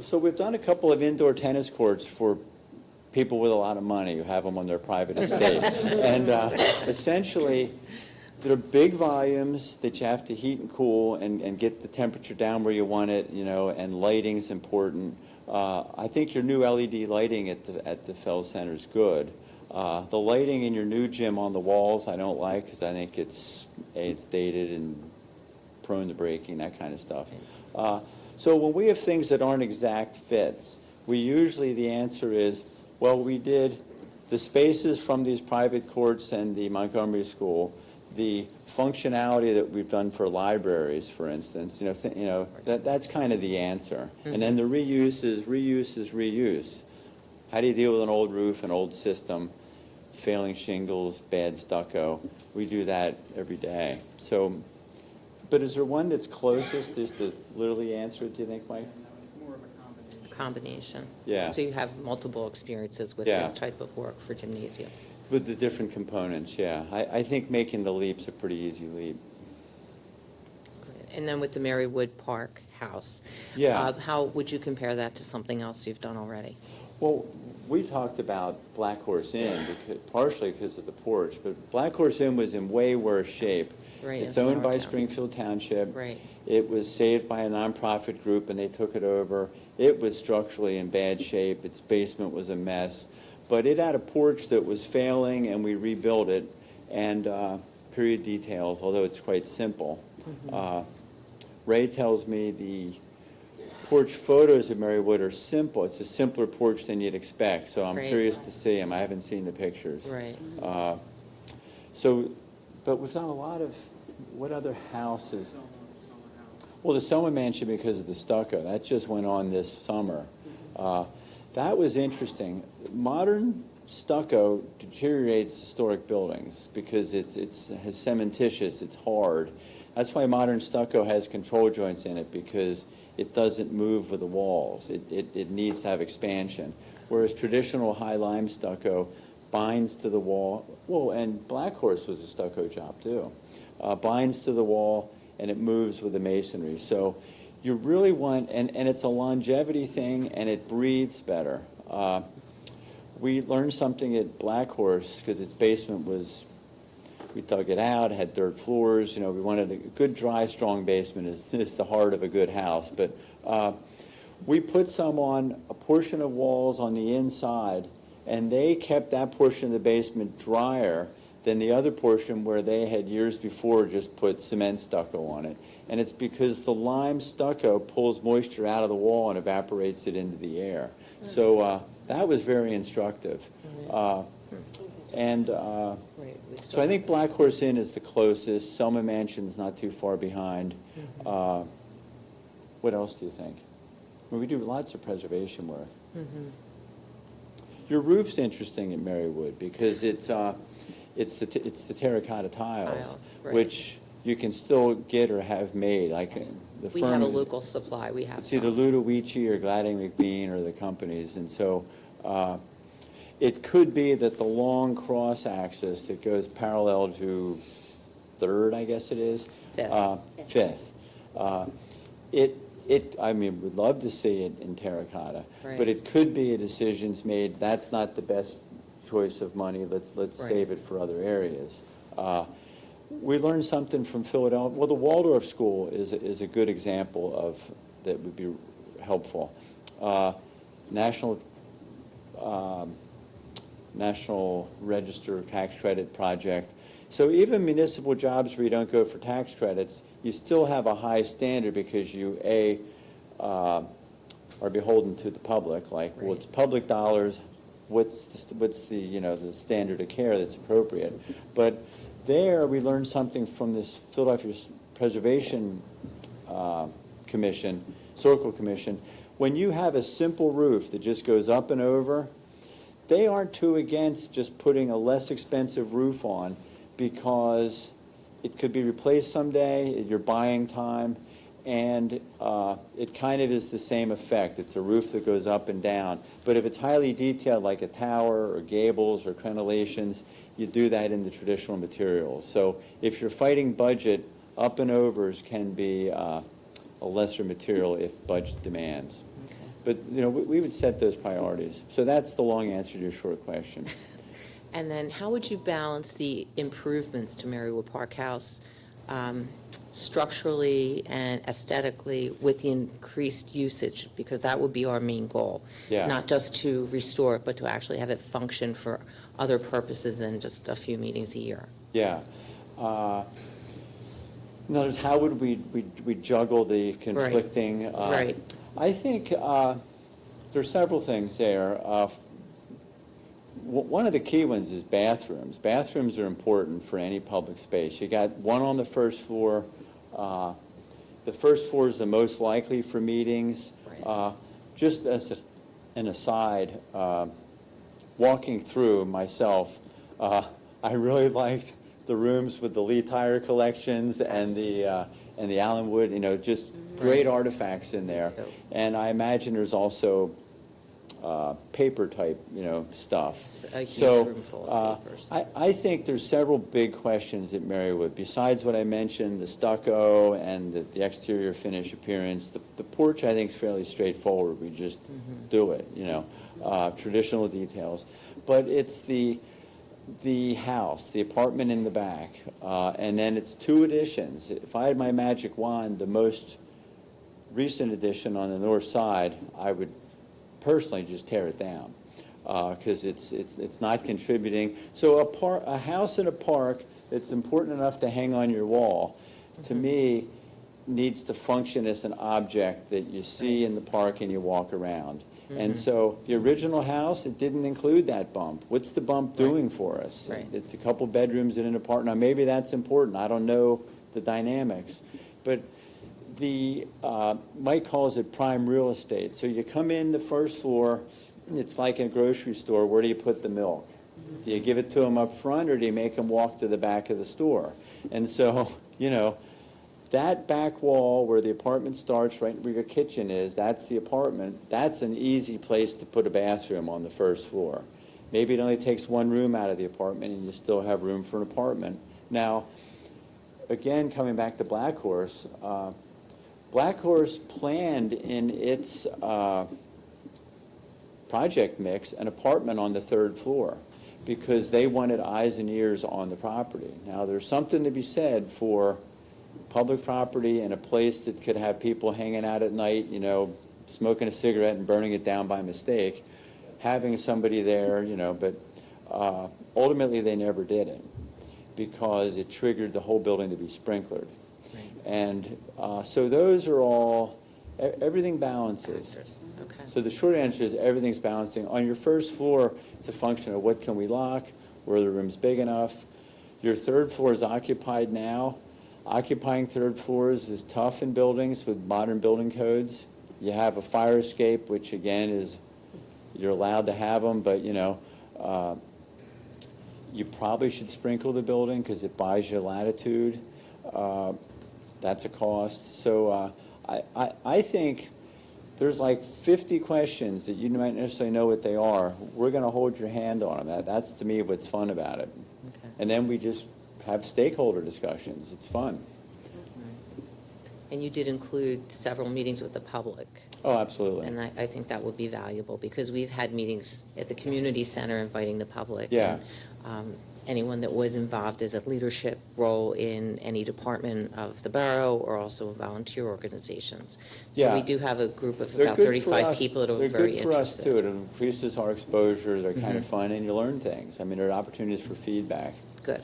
so we've done a couple of indoor tennis courts for people with a lot of money who have them on their private estate. And essentially, they're big volumes that you have to heat and cool and get the temperature down where you want it, and lighting's important. I think your new LED lighting at the Fell Center is good. The lighting in your new gym on the walls I don't like because I think it's dated and prone to breaking, that kind of stuff. So when we have things that aren't exact fits, the answer is, well, we did the spaces from these private courts and the Montgomery School, the functionality that we've done for libraries, for instance, that's kind of the answer. And then the reuse is reuse. How do you deal with an old roof, an old system, failing shingles, bad stucco? We do that every day. So, but is there one that's closest just to literally answer it, do you think, Mike? Combination. Yeah. So you have multiple experiences with Yeah. this type of work for gymnasiums. With the different components, yeah. I think making the leap's a pretty easy leap. And then with the Marywood Park House, Yeah. how would you compare that to something else you've done already? Well, we talked about Black Horse Inn, partially because of the porch, but Black Horse Inn was in way worse shape. Right. It's in owned by Flower Town. Springfield Township. Right. It was saved by a nonprofit group, and they took it over. It was structurally in bad shape. Its basement was a mess. But it had a porch that was failing, and we rebuilt it. And period details, although it's quite simple. Ray tells me the porch photos of Marywood are simple. It's a simpler porch than you'd expect. So I'm Right. curious to see them. I haven't seen the pictures. Right. But we've done a lot of, what other houses? Well, the Soma Mansion because of the stucco. That just went on this summer. That was interesting. Modern stucco deteriorates historic buildings because it's cementitious, it's hard. That's why modern stucco has control joints in it, because it doesn't move with the walls. It needs to have expansion. Whereas traditional high lime stucco binds to the wall. Well, and Black Horse was a stucco job too. Binds to the wall and it moves with the masonry. So you really want, and it's a longevity thing, and it breathes better. We learned something at Black Horse because its basement was, we dug it out, had dirt floors. We wanted a good, dry, strong basement is the heart of a good house. But we put some on a portion of walls on the inside, and they kept that portion of the basement drier than the other portion where they had years before just put cement stucco on it. And it's because the lime stucco pulls moisture out of the wall and evaporates it into the air. So that was very instructive. Right. We So I think Black Horse Inn is the closest. Selma Mansion's not too far behind. What else do you think? We do lots of preservation work. Your roof's interesting at Marywood because it's the terracotta tiles, Tile, right. which you can still get or have made. Like the We firm have a is- local supply. We have It's either some. Ludovici or Gladding McBean or the companies, and so it could be that the long cross axis that goes parallel to Third, I guess it is. Fifth. Fifth. We'd love to see it in terracotta, Right. but it could be a decision's made, that's not the best choice of money, let's Right. save it for other areas. We learned something from Philadelphia. Well, the Waldorf School is a good example of that would be helpful. National Register Tax Credit Project. So even municipal jobs where you don't go for tax credits, you still have a high standard because you are beholden to the public. Like, well, it's public dollars. What's the the standard of care that's appropriate? But there we learned something from this Philadelphia Preservation Commission, Historical Commission. When you have a simple roof that just goes up and over, they aren't too against just putting a less expensive roof on because it could be replaced someday, you're buying time, and it kind of is the same effect. It's a roof that goes up and down. But if it's highly detailed, like a tower or gables or crenellations, you do that in the traditional materials. So if you're fighting budget, up and overs can be a lesser material if budget demands. Okay. But, we would set those priorities. So that's the long answer to your short question. And then how would you balance the improvements to Marywood Park House structurally and aesthetically with the increased usage? Because that would be our main goal. Yeah. Not just to restore it, but to actually have it function for other purposes than just a few meetings a year. Yeah. In other words, how would we juggle the conflicting? Right. I think there are several things there. One of the key ones is bathrooms. Bathrooms are important for any public space. You got one on the first floor. The first floor is the most likely for meetings. Right. Just as an aside, walking through myself, I really liked the rooms with the Lee Tire collections and the Allen Wood. Just great artifacts in there. Yep. And I imagine there's also paper type, stuff. A huge So, room full of papers. I think there's several big questions at Marywood. Besides what I mentioned, the stucco and the exterior finish appearance, the porch I think is fairly straightforward. We just do it, traditional details. But it's the house, the apartment in the back, and then it's two additions. If I had my magic wand, the most recent addition on the north side, I would personally just tear it down because it's not contributing. So a house in a park that's important enough to hang on your wall, to me, needs to function as an object that you see in the park and you walk around. And so the original house, it didn't include that bump. What's the bump doing for us? Right. It's a couple bedrooms in an apartment. Now, maybe that's important. I don't know the dynamics. But Mike calls it prime real estate. So you come in the first floor, it's like in a grocery store. Where do you put the milk? Do you give it to them up front, or do you make them walk to the back of the store? And so, that back wall where the apartment starts, right where your kitchen is, that's the apartment. That's an easy place to put a bathroom on the first floor. Maybe it only takes one room out of the apartment and you still have room for an apartment. Now, again, coming back to Black Horse, Black Horse planned in its project mix an apartment on the third floor because they wanted eyes and ears on the property. Now, there's something to be said for public property and a place that could have people hanging out at night, smoking a cigarette and burning it down by mistake, having somebody there, but ultimately they never did it because it triggered the whole building to be sprinklered. Right. And so those are all, everything balances. Okay. So the short answer is everything's balancing. On your first floor, it's a function of what can we lock, were the rooms big enough. Your third floor is occupied now. Occupying third floors is tough in buildings with modern building codes. You have a fire escape, which again is, you're allowed to have them, but you probably should sprinkle the building because it buys you latitude. That's a cost. So I think there's like 50 questions that you might necessarily know what they are. We're going to hold your hand on them. That's to me what's fun about it. Okay. And then we just have stakeholder discussions. It's fun. And you did include several meetings with the public. Oh, absolutely. And I think that would be valuable, because we've had meetings at the community center inviting the public. Yeah. And, anyone that was involved as a leadership role in any department of the borough, or also volunteer organizations. So Yeah. we do have a group of They're about good for 35 us. people that are They're very good for us, interested. too. It increases our exposure. They're kind of Mhm. fun, and you learn things. I mean, there are opportunities for feedback. Good.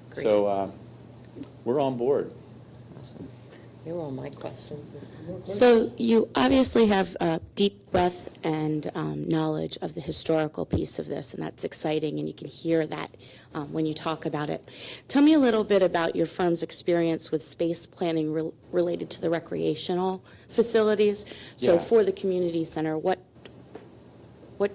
Great. So we're on board. Awesome. They were all my questions. So you obviously have deep breadth and knowledge of the historical piece of this, and that's exciting, and you can hear that when you talk about it. Tell me a little bit about your firm's experience with space planning related to the recreational facilities. So Yeah. for the community center, what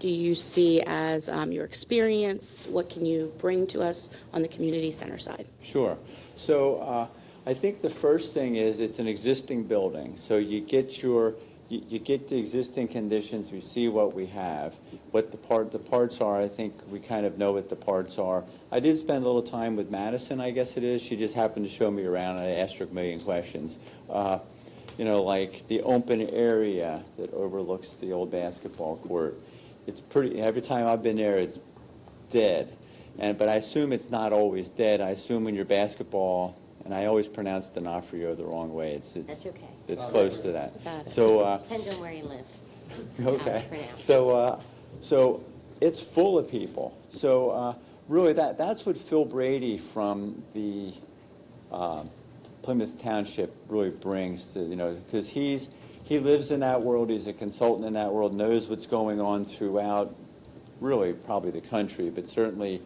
do you see as your experience? What can you bring to us on the community center side? Sure. So I think the first thing is it's an existing building. So you get you get the existing conditions, we see what we have. What the parts are, I think we kind of know what the parts are. I did spend a little time with Madison, I guess it is. She just happened to show me around, and I asked her a million questions. Like the open area that overlooks the old basketball court. It's pretty, every time I've been there, it's dead. But I assume it's not always dead. I assume when you're basketball, and I always pronounce D'Onofrio the wrong way. That's okay. It's close to that. Got it. So, Depends on where you live. okay. How it's pronounced. So it's full of people. So really, that's what Phil Brady from the Plymouth Township really brings to, because he lives in that world. He's a consultant in that world, knows what's going on throughout, really probably the country, but certainly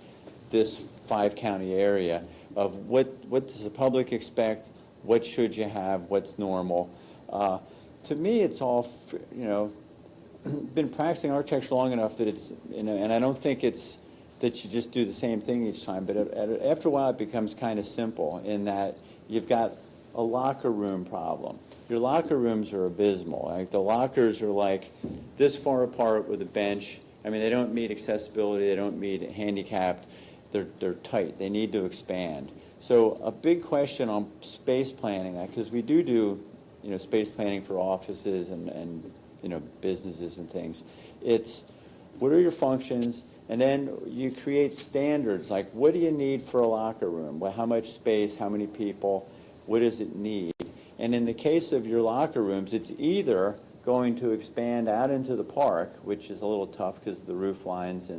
this 5-county area of what does the public expect, what should you have, what's normal. To me, it's all, been practicing architecture long enough that it's, and I don't think it's that you just do the same thing each time, but after a while it becomes kind of simple in that you've got a locker room problem. Your locker rooms are abysmal. Like the lockers are like this far apart with a bench. I mean, they don't meet accessibility, they don't meet handicapped, they're tight, they need to expand. So a big question on space planning, because we do space planning for offices and businesses and things. It's what are your functions, and then you create standards, like what do you need for a locker room? Well, how much space, how many people, what does it need? And in the case of your locker rooms, it's either going to expand out into the park, which is a little tough because of the roof lines,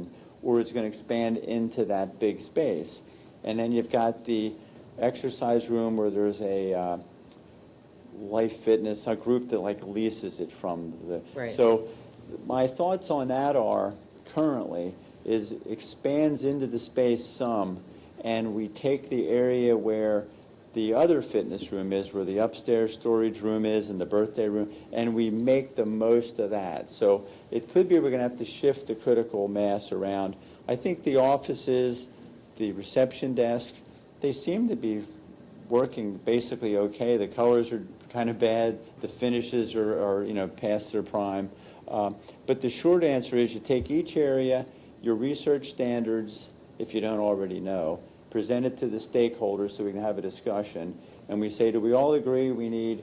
or it's going to expand into that big space. And then you've got the exercise room where there's a Life Fitness, a group that like leases it from the. Right. So my thoughts on that are currently is expands into the space some, and we take the area where the other fitness room is, where the upstairs storage room is and the birthday room, and we make the most of that. So it could be we're going to have to shift the critical mass around. I think the offices, the reception desk, they seem to be working basically okay. The colors are kind of bad. The finishes are past their prime. But the short answer is you take each area, your research standards, if you don't already know, present it to the stakeholders so we can have a discussion, and we say, do we all agree we need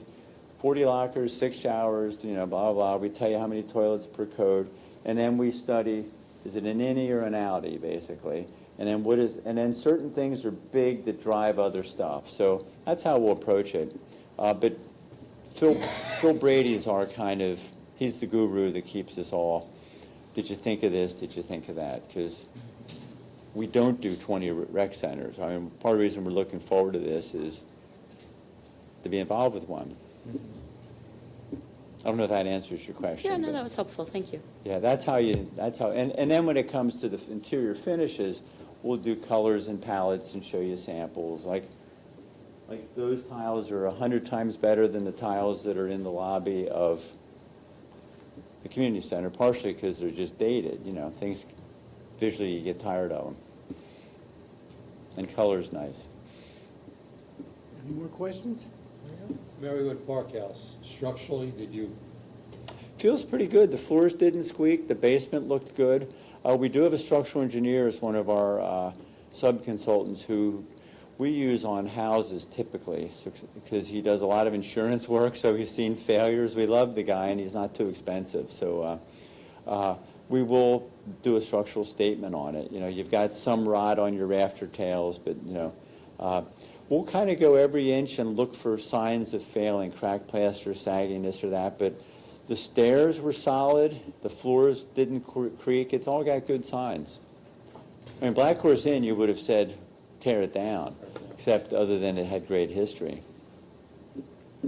40 lockers, 6 showers, blah, blah, blah. We tell you how many toilets per code, and then we study, is it an innie or an outie, basically? And then certain things are big that drive other stuff. So that's how we'll approach it. But Phil Brady is our he's the guru that keeps us all. Did you think of this? Did you think of that? Because we don't do 20 rec centers. I mean, part of the reason we're looking forward to this is to be involved with one. I don't know if that answers your question. Yeah, no, but- that was helpful. Thank you. yeah, and then when it comes to the interior finishes, we'll do colors and palettes and show you samples. Like those tiles are 100 times better than the tiles that are in the lobby of the community center, partially because they're just dated, things, visually you get tired of them. And color's nice. Any more questions? Marywood Park House, structurally, did you, Feels pretty good. The floors didn't squeak. The basement looked good. We do have a structural engineer as one of our sub-consultants who we use on houses typically, because he does a lot of insurance work, so he's seen failures. We love the guy, and he's not too expensive. So we will do a structural statement on it. You know, you've got some rot on your rafter tails, but, you know, we'll kind of go every inch and look for signs of failing, cracked plaster, sagging, this or that. But the stairs were solid. The floors didn't creak. It's all got good signs. I mean, Black Horse Inn, you would have said, tear it down, except other than it had great history.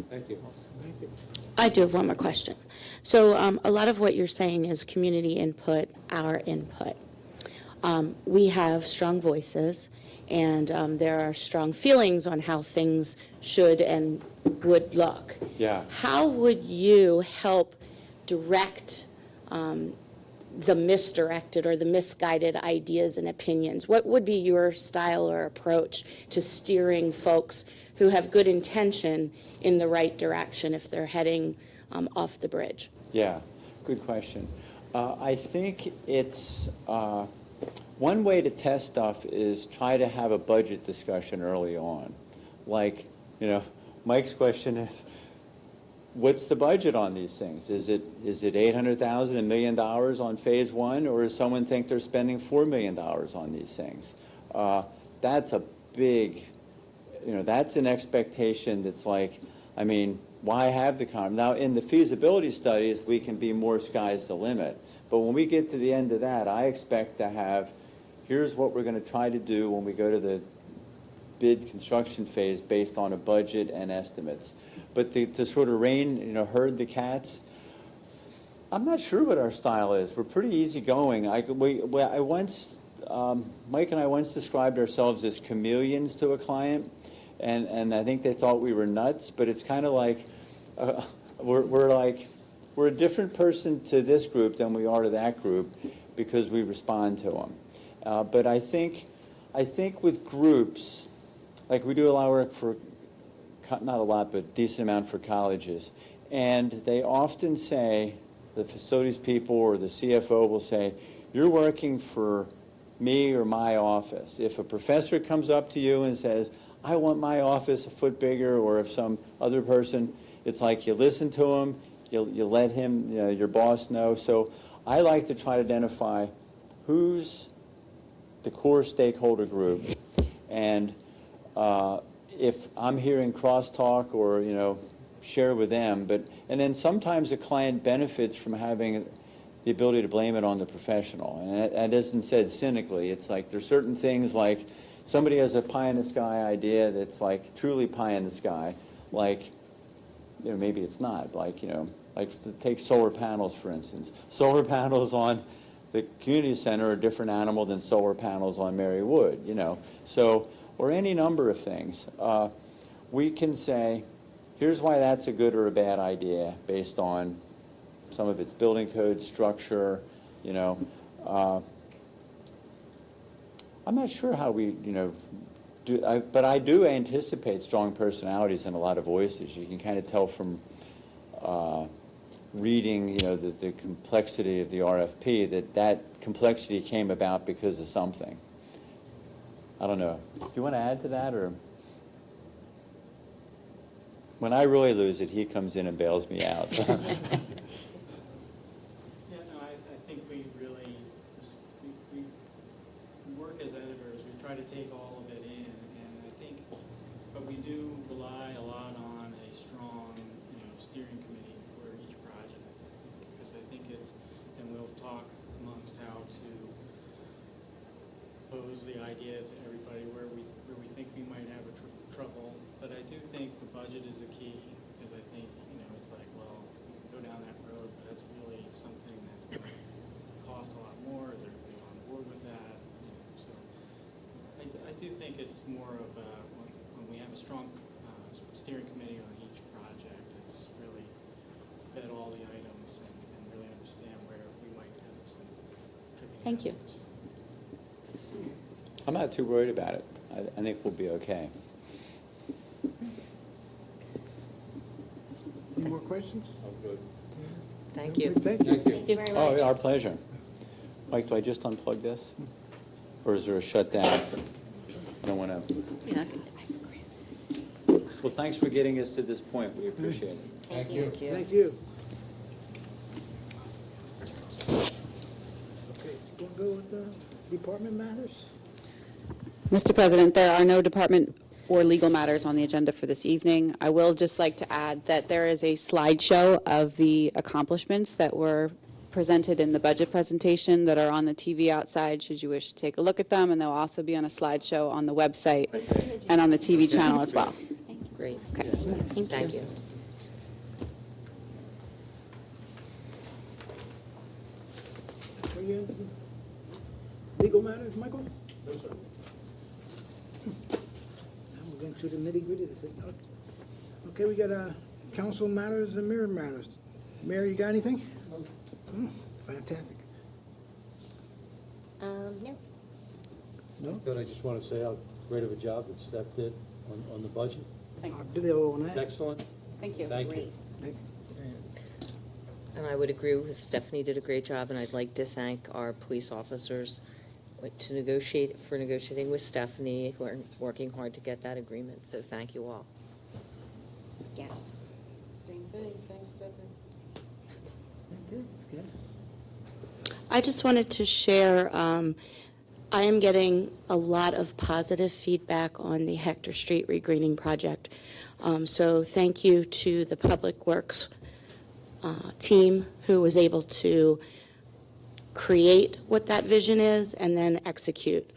Thank you. I do have one more question. So a lot of what you're saying is community input, our input. We have strong voices, and there are strong feelings on how things should and would look. Yeah. How would you help direct the misdirected or the misguided ideas and opinions? What would be your style or approach to steering folks who have good intention in the right direction if they're heading off the bridge? Yeah, good question. I think it's one way to test stuff is try to have a budget discussion early on. Like, you know, Mike's question is, what's the budget on these things? Is it $800,000, $1 million on phase one, or does someone think they're spending $4 million on these things? That's a big, you know, that's an expectation that's like, I mean, why have the con? Now, in the feasibility studies, we can be more sky's the limit. But when we get to the end of that, I expect to have, here's what we're going to try to do when we go to the bid construction phase based on a budget and estimates. But to sort of herd the cats, I'm not sure what our style is. We're pretty easygoing. Mike and I once described ourselves as chameleons to a client, and I think they thought we were nuts. But it's kind of like we're a different person to this group than we are to that group because we respond to them. But I think with groups, like we do a lot of work for, not a lot, but a decent amount for colleges. And they often say, the facilities people or the CFO will say, you're working for me or my office. If a professor comes up to you and says, I want my office a foot bigger, or if some other person, it's like you listen to him, you let him, you know, your boss know. So I like to try to identify who's the core stakeholder group, and if I'm hearing crosstalk or, you know, share with them, and then sometimes a client benefits from having the ability to blame it on the professional, and that isn't said cynically. It's like there's certain things, like somebody has a pie in the sky idea that's like truly pie in the sky, like, you know, maybe it's not, like, you know, like take solar panels, for instance. Solar panels on the community center are a different animal than solar panels on Mary Wood, you know. So, or any number of things. We can say, here's why that's a good or a bad idea based on some of its building code, structure, you know. I'm not sure how we, you know, but I do anticipate strong personalities and a lot of voices. You can kind of tell from reading, you know, the complexity of the RFP that complexity came about because of something. I don't know. Do you want to add to that, or? When I really lose it, he comes in and bails me out. So. Yeah, no, I think we really, we work as editors, we try to take all of it in, and I think, but we do rely a lot on a strong, you know, steering committee for each project, because I think it's, and we'll talk amongst how to pose the idea to everybody where we think we might have trouble. But I do think the budget is a key, because I think, you know, it's like, well, go down that road, but that's really something that's going to cost a lot more. Is everybody on board with that? You know, so I do think it's more of when we have a strong steering committee on each project, it's really vet all the items and really understand where we might have some tricky Thank you. items. I'm not too worried about it. I think we'll be okay. Any more questions? I'm good. Thank you. Thank you. Thank you. Oh, yeah, our pleasure. Mike, do I just unplug this? Or is there a shutdown? I don't want to, Yeah. well, thanks for getting us to this point. We appreciate it. Thank you. Thank you. Okay, we'll go with department matters. Mr. President, there are no department or legal matters on the agenda for this evening. I will just like to add that there is a slideshow of the accomplishments that were presented in the budget presentation that are on the TV outside, should you wish to take a look at them, and they'll also be on a slideshow on the website and on the TV channel as well. Great. Okay. Thank you. Are you in legal matters, Michael? No, sir. Now we're going to the nitty-gritty of the thing. Okay, we got council matters and mirror matters. Mayor, you got anything? No. Fantastic. No. No? Good, I just want to say how great of a job that Steph did on the budget. I'll do that on It's that. excellent. Thank you. Thank you. And I would agree with Stephanie did a great job, and I'd like to thank our police officers for negotiating with Stephanie, who are working hard to get that agreement. So thank you all. Yes. Same thing, thanks, Stephanie. Okay. I just wanted to share, I am getting a lot of positive feedback on the Hector Street regreening project. So thank you to the Public Works team who was able to create what that vision is and then execute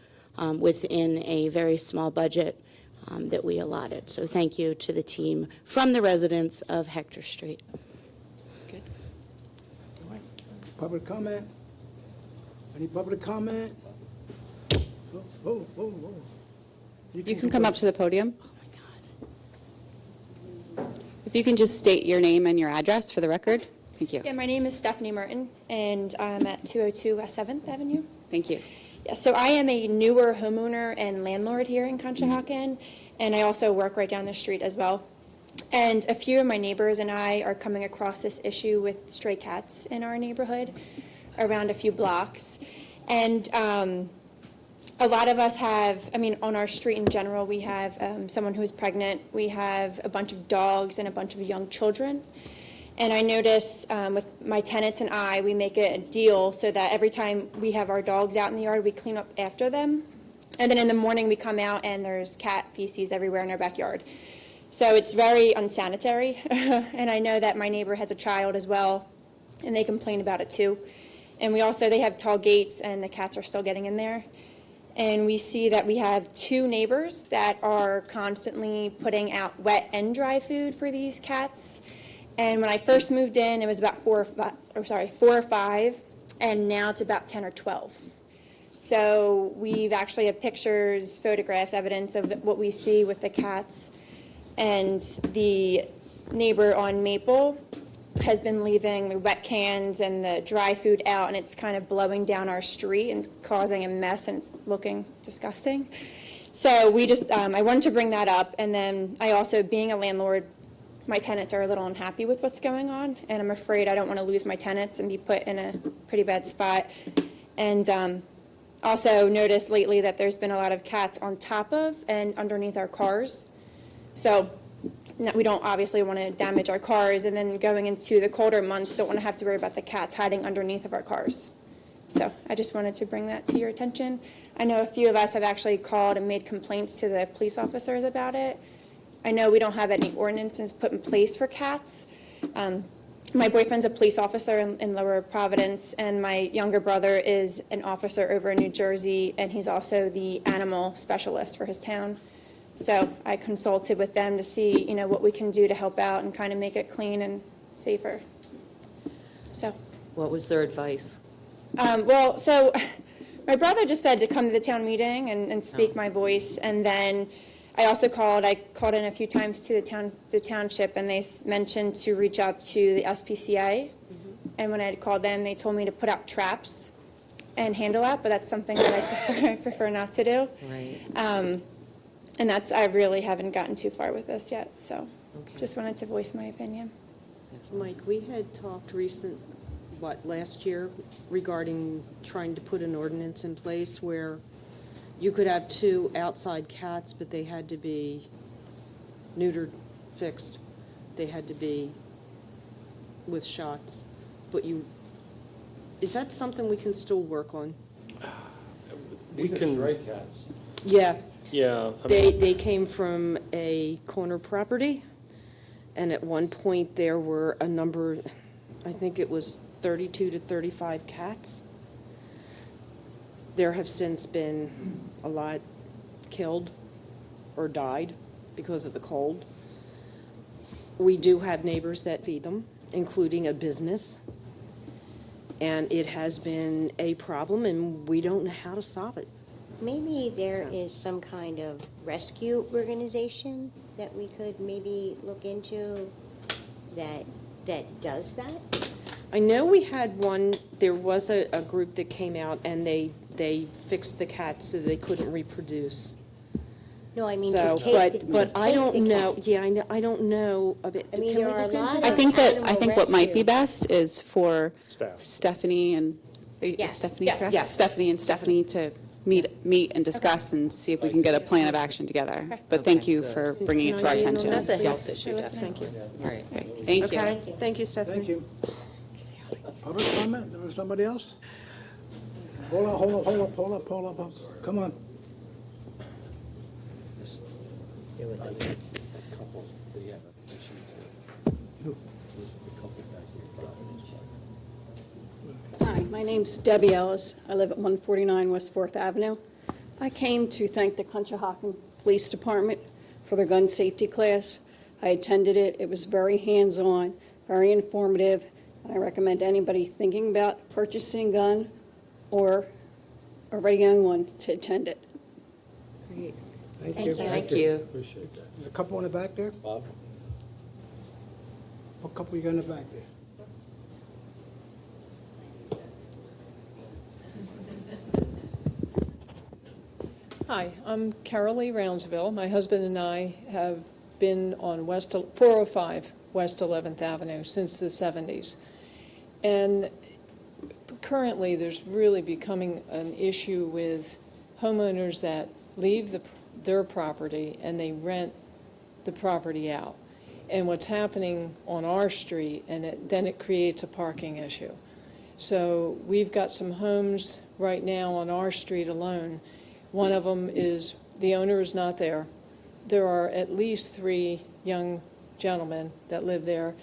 within a very small budget that we allotted. So thank you to the team from the residents of Hector Street. That's good. All right. Public comment? Any public comment? Whoa. You can come up to the podium. Oh, my God. If you can just state your name and your address for the record. Thank you. Yeah, my name is Stephanie Merton, and I'm at 202 West 7th Avenue. Thank you. Yeah, so I am a newer homeowner and landlord here in Conshohocken, and I also work right down the street as well. And a few of my neighbors and I are coming across this issue with stray cats in our neighborhood around a few blocks. And a lot of us have, on our street in general, we have someone who's pregnant, we have a bunch of dogs and a bunch of young children. And I notice with my tenants and I, we make it a deal so that every time we have our dogs out in the yard, we clean up after them. And then in the morning, we come out and there's cat feces everywhere in our backyard. So it's very unsanitary. And I know that my neighbor has a child as well, and they complain about it too. And they have tall gates, and the cats are still getting in there. And we see that we have two neighbors that are constantly putting out wet and dry food for these cats. And when I first moved in, it was about 4 or 5, and now it's about 10 or 12. So we've actually have pictures, photographs, evidence of what we see with the cats. And the neighbor on Maple has been leaving the wet cans and the dry food out, and it's kind of blowing down our street and causing a mess, and it's looking disgusting. So we just, I wanted to bring that up. And then I also, being a landlord, my tenants are a little unhappy with what's going on, and I'm afraid I don't want to lose my tenants and be put in a pretty bad spot. And also noticed lately that there's been a lot of cats on top of and underneath our cars. So we don't obviously want to damage our cars, and then going into the colder months, don't want to have to worry about the cats hiding underneath of our cars. So I just wanted to bring that to your attention. I know a few of us have actually called and made complaints to the police officers about it. I know we don't have any ordinances put in place for cats. My boyfriend's a police officer in Lower Providence, and my younger brother is an officer over in New Jersey, and he's also the animal specialist for his town. So I consulted with them to see, what we can do to help out and kind of make it clean and safer. So. What was their advice? So my brother just said to come to the town meeting and speak my voice, and then I called in a few times to the township, and they mentioned to reach out to the SPCA. And when I had called them, they told me to put out traps and handle that, but that's something that I prefer not to do. Right. And I really haven't gotten too far with this yet, so Okay. just wanted to voice my opinion. Mike, we had talked last year regarding trying to put an ordinance in place where you could have 2 outside cats, but they had to be neutered, fixed. They had to be with shots. But is that something we can still work on? We These are can- stray cats. Yeah, Yeah. I mean, they came from a corner property, and at one point there were a number, I think it was 32 to 35 cats. There have since been a lot killed or died because of the cold. We do have neighbors that feed them, including a business. And it has been a problem, and we don't know how to solve it. Maybe there So- is some kind of rescue organization that we could maybe look into that does that? I know we had one, there was a group that came out and they fixed the cats so they couldn't reproduce. No, I mean So, to take the but I don't know, cats. yeah, I don't know of it. I mean, Can there we are a look into lot that? I think that, Animal what might be rescue. best is for Staff. Stephanie and, Yes, Stephanie, yes. correct? Yes. Stephanie and Stephanie to meet and discuss and see if we can get a plan of action together. But thank Okay. you for bringing it to our Can I attention. That's a Yes. health issue, Thank you. All right. Okay, thank you. Okay, thank you, Stephanie. Thank you. Public comment, there was somebody else? Hold up. Come on. A couple, they have an issue too. The couple back here, Providence. Hi, my name's Debbie Ellis. I live at 149 West 4th Avenue. I came to thank the Conshohocken Police Department for their gun safety class. I attended it. It was very hands-on, very informative, and I recommend anybody thinking about purchasing a gun or already own one to attend it. Thank Thank you. you. Thank you. Appreciate that. There's a couple in the back there? Bob? What couple you got in the back there? Hi, I'm Carol Lee Roundsville. My husband and I have been on 405 West 11th Avenue since the 70s. And currently, there's really becoming an issue with homeowners that leave their property and they rent the property out. And what's happening on our street, and then it creates a parking issue. So we've got some homes right now on our street alone. One of them is, the owner is not there. There are at least 3 young gentlemen that live there.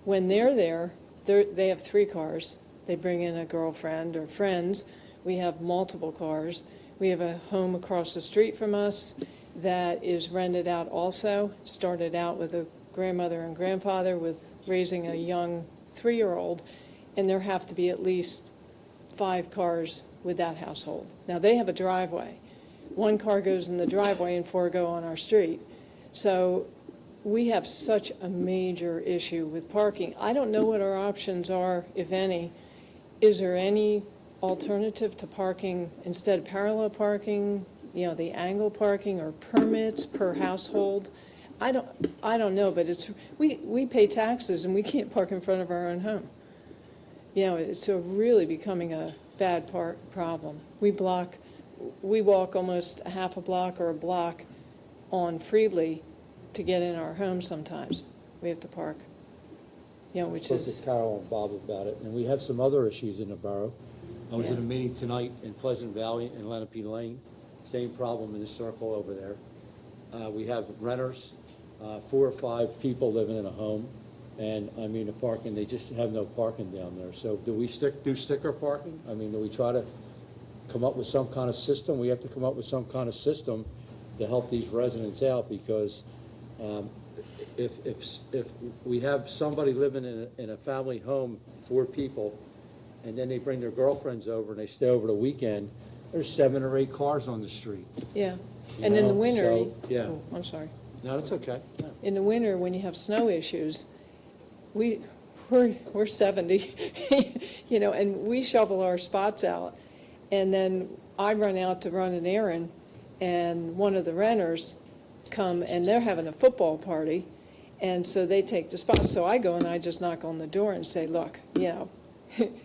When they're there, they have 3 cars. They bring in a girlfriend or friends. We have multiple cars. We have a home across the street from us that is rented out also. Started out with a grandmother and grandfather with raising a young 3-year-old, and there have to be at least 5 cars with that household. Now, they have a driveway. 1 car goes in the driveway and 4 go on our street. So we have such a major issue with parking. I don't know what our options are, if any. Is there any alternative to parking instead of parallel parking, the angle parking or permits per household? I don't know, but we pay taxes and we can't park in front of our own home. It's really becoming a bad problem. We walk almost a half a block or a block on Freely to get in our home sometimes. We have to park, which Spoke is, to Carol and Bob about it, and we have some other issues in the borough. I was in a meeting tonight in Pleasant Valley in Lenape Lane, same problem in the circle over there. We have renters, 4 or 5 people living in a home, and the parking, they just have no parking down there. So do we do sticker parking? Do we try to come up with some kind of system? We have to come up with some kind of system to help these residents out, because if we have somebody living in a family home, 4 people, and then they bring their girlfriends over and they stay over the weekend, there's 7 or 8 cars on the street. yeah. you And in the know? winter, So, yeah, oh, I'm sorry. no, that's okay. In the winter, when you have snow issues, we're 70, and we shovel our spots out. And then I run out to run an errand, and one of the renters come, and they're having a football party, and so they take the spots. So I go and I just knock on the door and say, look,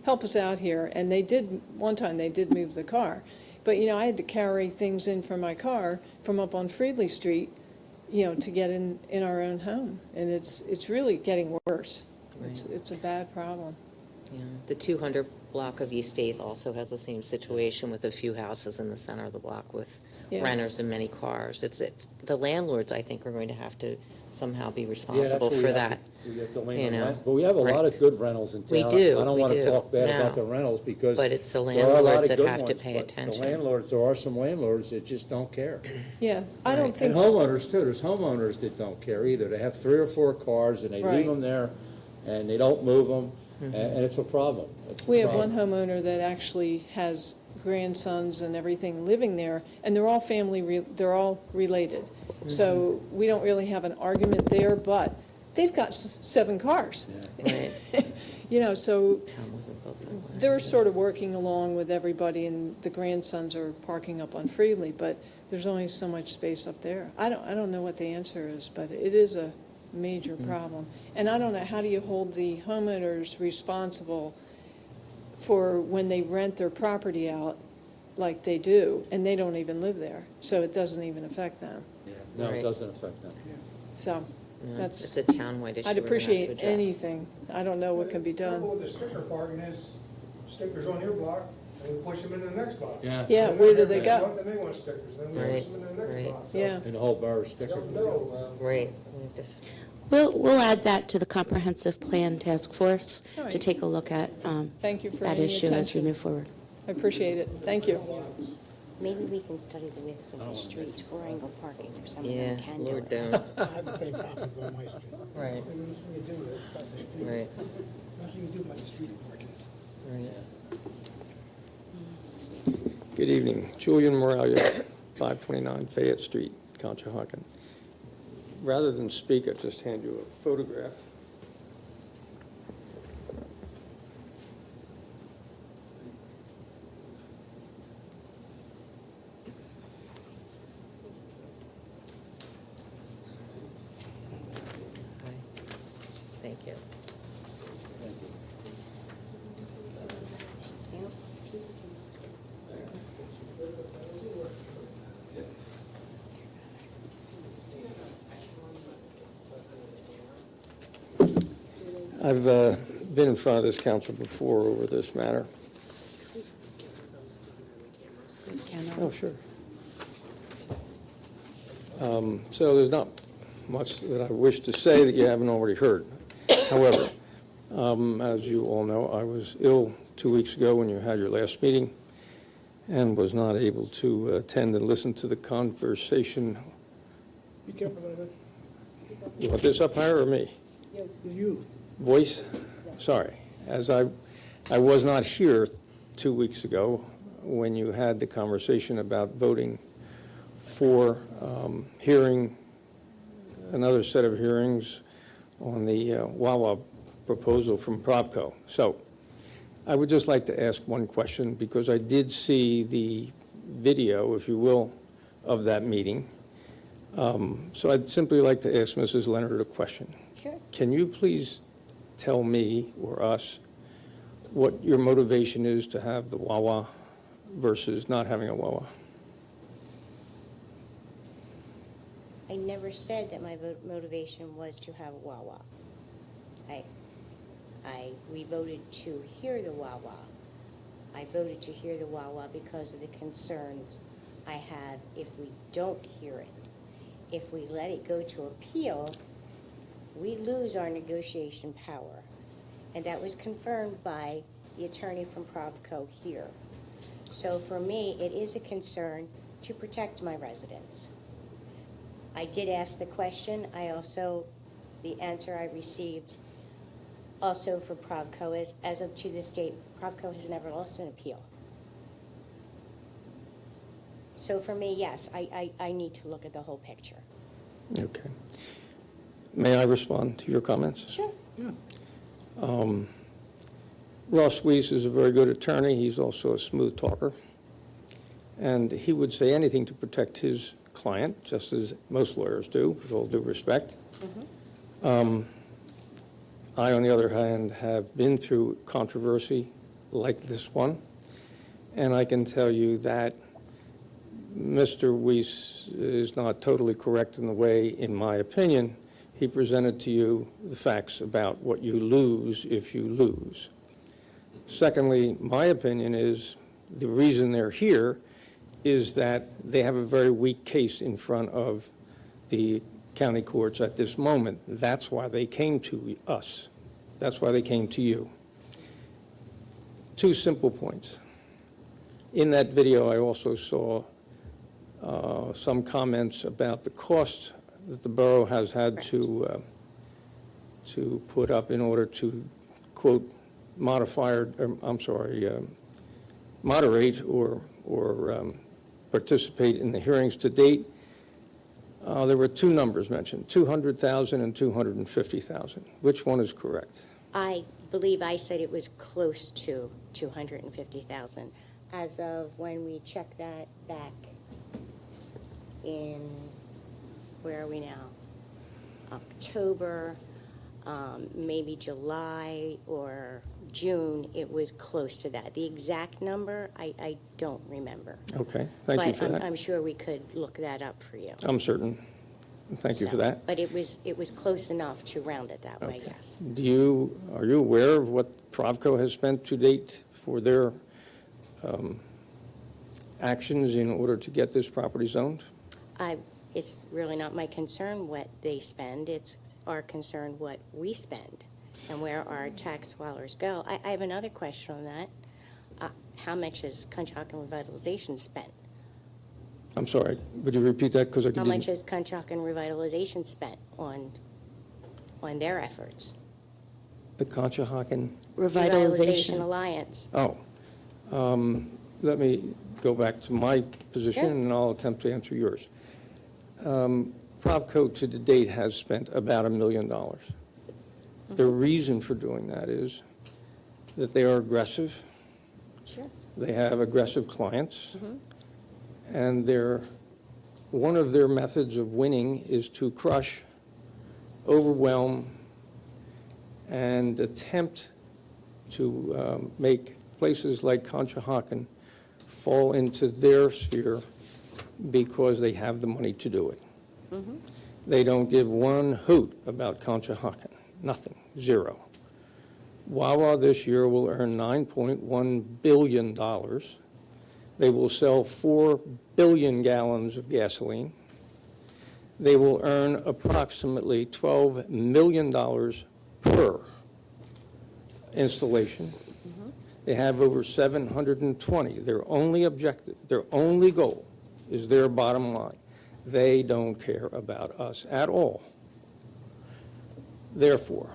help us out here. And one time they did move the car. But, I had to carry things in from my car from up on Freely Street, to get in our own home. And it's really getting worse. It's a bad problem. Yeah, the 200 block of East 8th also has the same situation with a few houses in the center of the block with Yeah. renters and many cars. It's the landlords, I think, are going to have to somehow be Yeah, that's responsible what we for have that. to- We have to lean you on know, rent. But we have a right. lot of good rentals in town. We do, I don't we want to do. talk bad about No. the rentals because But it's the there are a lot landlords of that good have to ones, pay but attention. The landlords, there are some landlords that just don't care. Yeah, I don't Right. think. And homeowners too, there's homeowners that don't care either. They have 3 or 4 cars and they Right. leave them there and they don't move them, and it's a problem. It's a We have one problem. homeowner that actually has grandsons and everything living there, and they're all they're all related. So we don't really have an argument there, but they've got 7 cars. Right. So Town wasn't built that way. they're sort of working along with everybody, and the grandsons are parking up on Freely, but there's only so much space up there. I don't know what the answer is, but it is a major problem. And I don't know, how do you hold the homeowners responsible for when they rent their property out like they do, and they don't even live there, so it doesn't even affect them. Yeah. No, it Right. doesn't affect them. So No, That's- It's a townwide issue. I'd we're gonna have to appreciate address. anything. I don't know what can be The trouble done. with the sticker parking is stickers on your block, and we push them into the next block. Yeah. Yeah, And where then do they next go? month, And they want stickers, then we Right, push them into the right. next block. So Yeah. And the whole borough you sticker. don't know, Right. We just- We'll add that to the comprehensive plan task force All to right. take a look at Thank you for that any issue as we attention. move forward. I appreciate it. Thank you. Maybe we can study the widths of the streets for angle parking, or some of Yeah, them can do Lord it. don't. I have the same problems on my street. Right, There's nothing you do about the street. right, Nothing you do about the street parking. right. Good evening. Julian Moralia, 529 Fayette Street, Conshohocken. Rather than speak, I'll just hand you a photograph. Thank you. I've been in front of this council before over this matter. Oh, sure. So there's not much that I wish to say that you haven't already heard. However, as you all know, I was ill 2 weeks ago when you had your last meeting and was not able to attend and listen to the conversation. Be careful of it. You want this up higher or me? You. Voice? Sorry. As I was not here 2 weeks ago when you had the conversation about voting for hearing, another set of hearings on the Wawa proposal from Provco. So I would just like to ask one question, because I did see the video, if you will, of that meeting. So I'd simply like to ask Mrs. Leonard a question. Sure. Can you please tell me or us what your motivation is to have the Wawa versus not having a Wawa? I never said that my motivation was to have a Wawa. We voted to hear the Wawa. I voted to hear the Wawa because of the concerns I have if we don't hear it. If we let it go to appeal, we lose our negotiation power. And that was confirmed by the attorney from Provco here. So for me, it is a concern to protect my residents. I did ask the question. The answer I received also for Provco is, as of to this date, Provco has never lost an appeal. So for me, yes, I need to look at the whole picture. Okay. May I respond to your comments? Sure. Ross Weiss is a very good attorney. He's also a smooth talker. And he would say anything to protect his client, just as most lawyers do, with all due respect. I, on the other hand, have been through controversy like this one, and I can tell you that Mr. Weiss is not totally correct in the way, in my opinion, he presented to you the facts about what you lose if you lose. Secondly, my opinion is the reason they're here is that they have a very weak case in front of the county courts at this moment. That's why they came to us. That's why they came to you. Two simple points. In that video, I also saw some comments about the cost that the borough has had to put up in order to, quote, moderate or participate in the hearings to date. There were two numbers mentioned, 200,000 and 250,000. Which one is correct? I believe I said it was close to 250,000. As of when we checked that back in, where are we now? October, maybe July or June, it was close to that. The exact number, I don't remember. Okay, thank you for But that. I'm sure we could look that up for you. I'm certain. Thank you for that. But it was close enough to round it that way, Okay. yes. Are you aware of what Provco has spent to date for their actions in order to get this property zoned? It's really not my concern what they spend. It's our concern what we spend and where our tax dollars go. I have another question on that. How much has Conshohocken Revitalization spent? I'm sorry, would you repeat that? Because I How didn't. much has Conshohocken Revitalization spent on their efforts? The Conshohocken, Revitalization Alliance. let me go back to my position Sure. and I'll attempt to answer yours. Provco to the date has spent about $1 million. The reason for doing that is that they are aggressive. Sure. They have aggressive clients. And one of their methods of winning is to crush, overwhelm, and attempt to make places like Conshohocken fall into their sphere because they have the money to do it. They don't give one hoot about Conshohocken, nothing, zero. Wawa this year will earn $9.1 billion. They will sell 4 billion gallons of gasoline. They will earn approximately $12 million per installation. They have over 720. Their only objective, their only goal is their bottom line. They don't care about us at all. Therefore,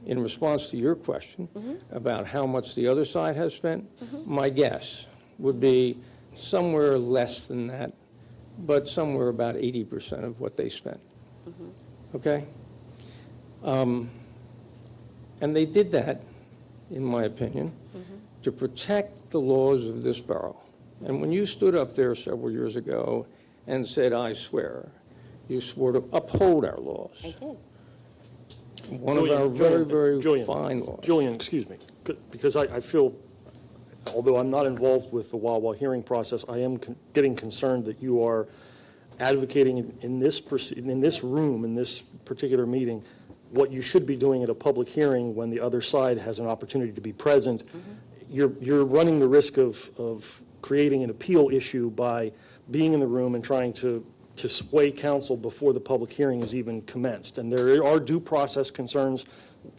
in response to your question about how much the other side has spent, my guess would be somewhere less than that, but somewhere about 80% of what they spent. Okay? And they did that, in my opinion, to protect the laws of this borough. And when you stood up there several years ago and said, "I swear," you swore to uphold our laws. I did. One of our very, very fine laws. Julian, excuse me, because I feel, although I'm not involved with the Wawa hearing process, I am getting concerned that you are advocating in this room, in this particular meeting, what you should be doing at a public hearing when the other side has an opportunity to be present. You're running the risk of creating an appeal issue by being in the room and trying to sway counsel before the public hearing is even commenced. And there are due process concerns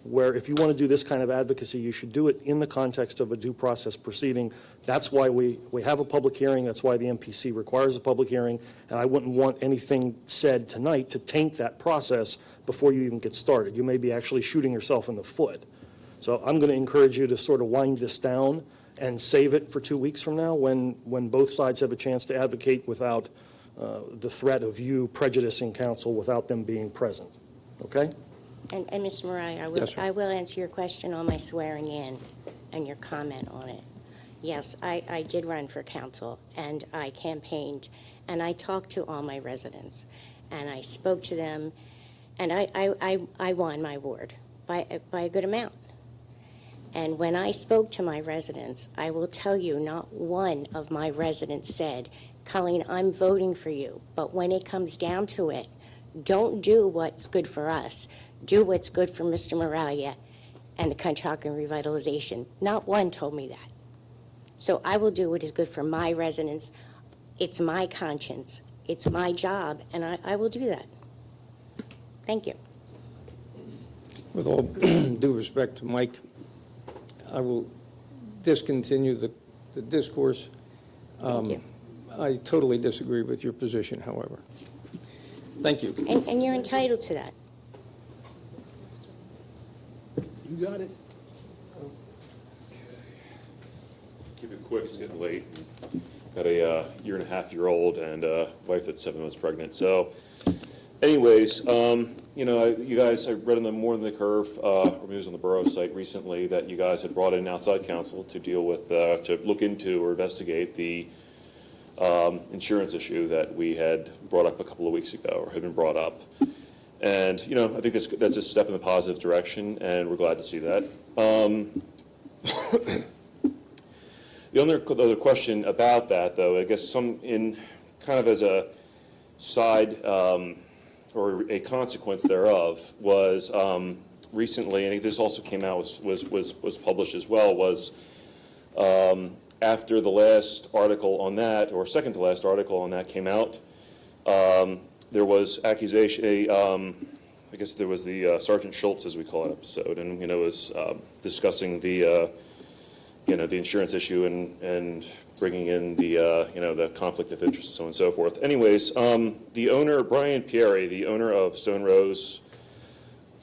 where if you want to do this kind of advocacy, you should do it in the context of a due process proceeding. That's why we have a public hearing. That's why the MPC requires a public hearing. And I wouldn't want anything said tonight to taint that process before you even get started. You may be actually shooting yourself in the foot. So I'm going to encourage you to sort of wind this down and save it for 2 weeks from now when both sides have a chance to advocate without the threat of you prejudicing counsel without them being present. Okay? And Mr. Marai, I will answer your question on my swearing in and your comment on it. Yes, I did run for council, and I campaigned, and I talked to all my residents, and I spoke to them, and I won my ward by a good amount. And when I spoke to my residents, I will tell you, not one of my residents said Colleen, I'm voting for you, but when it comes down to it, don't do what's good for us. Do what's good for Mr. Moralia and the Conshohocken Revitalization. Not one told me that. So I will do what is good for my residents. It's my conscience. It's my job, and I will do that. Thank you. With all due respect to Mike, I will discontinue the discourse. Thank you. I totally disagree with your position, however. Thank you. And you're entitled to that. You got it. Keep it quick, it's getting late. Got a year-and-a-half-year-old and a wife that's 7 months pregnant. So anyways, you guys, I read in the More Than the Curve, or maybe it was on the Borough site recently, that you guys had brought in outside counsel to deal with, to look into or investigate the insurance issue that we had brought up a couple of weeks ago, or had been brought up. And, I think that's a step in the positive direction, and we're glad to see that. The other question about that, though, I guess in kind of as a side or a consequence thereof, was recently, and this also came out, was published as well, was after the last article on that, or second to last article on that came out, there was accusation, I guess there was the Sergeant Schultz, as we call it, episode, and, was discussing the insurance issue and bringing in the conflict of interest, so on and so forth. Anyways, the owner, Brian Pieri, the owner of Stone Rose,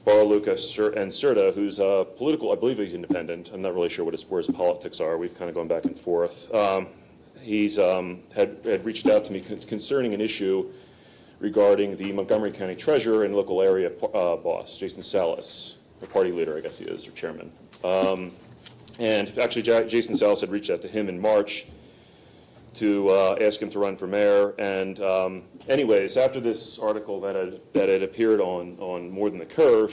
Bar Luca, and Serta, who's political, I believe he's independent. I'm not really sure where his politics are. We've kind of gone back and forth. He's had reached out to me concerning an issue regarding the Montgomery County Treasurer and local area boss, Jason Salas, or party leader, I guess he is, or chairman. And actually, Jason Salas had reached out to him in March to ask him to run for mayor. And anyways, after this article that had appeared on More Than the Curve,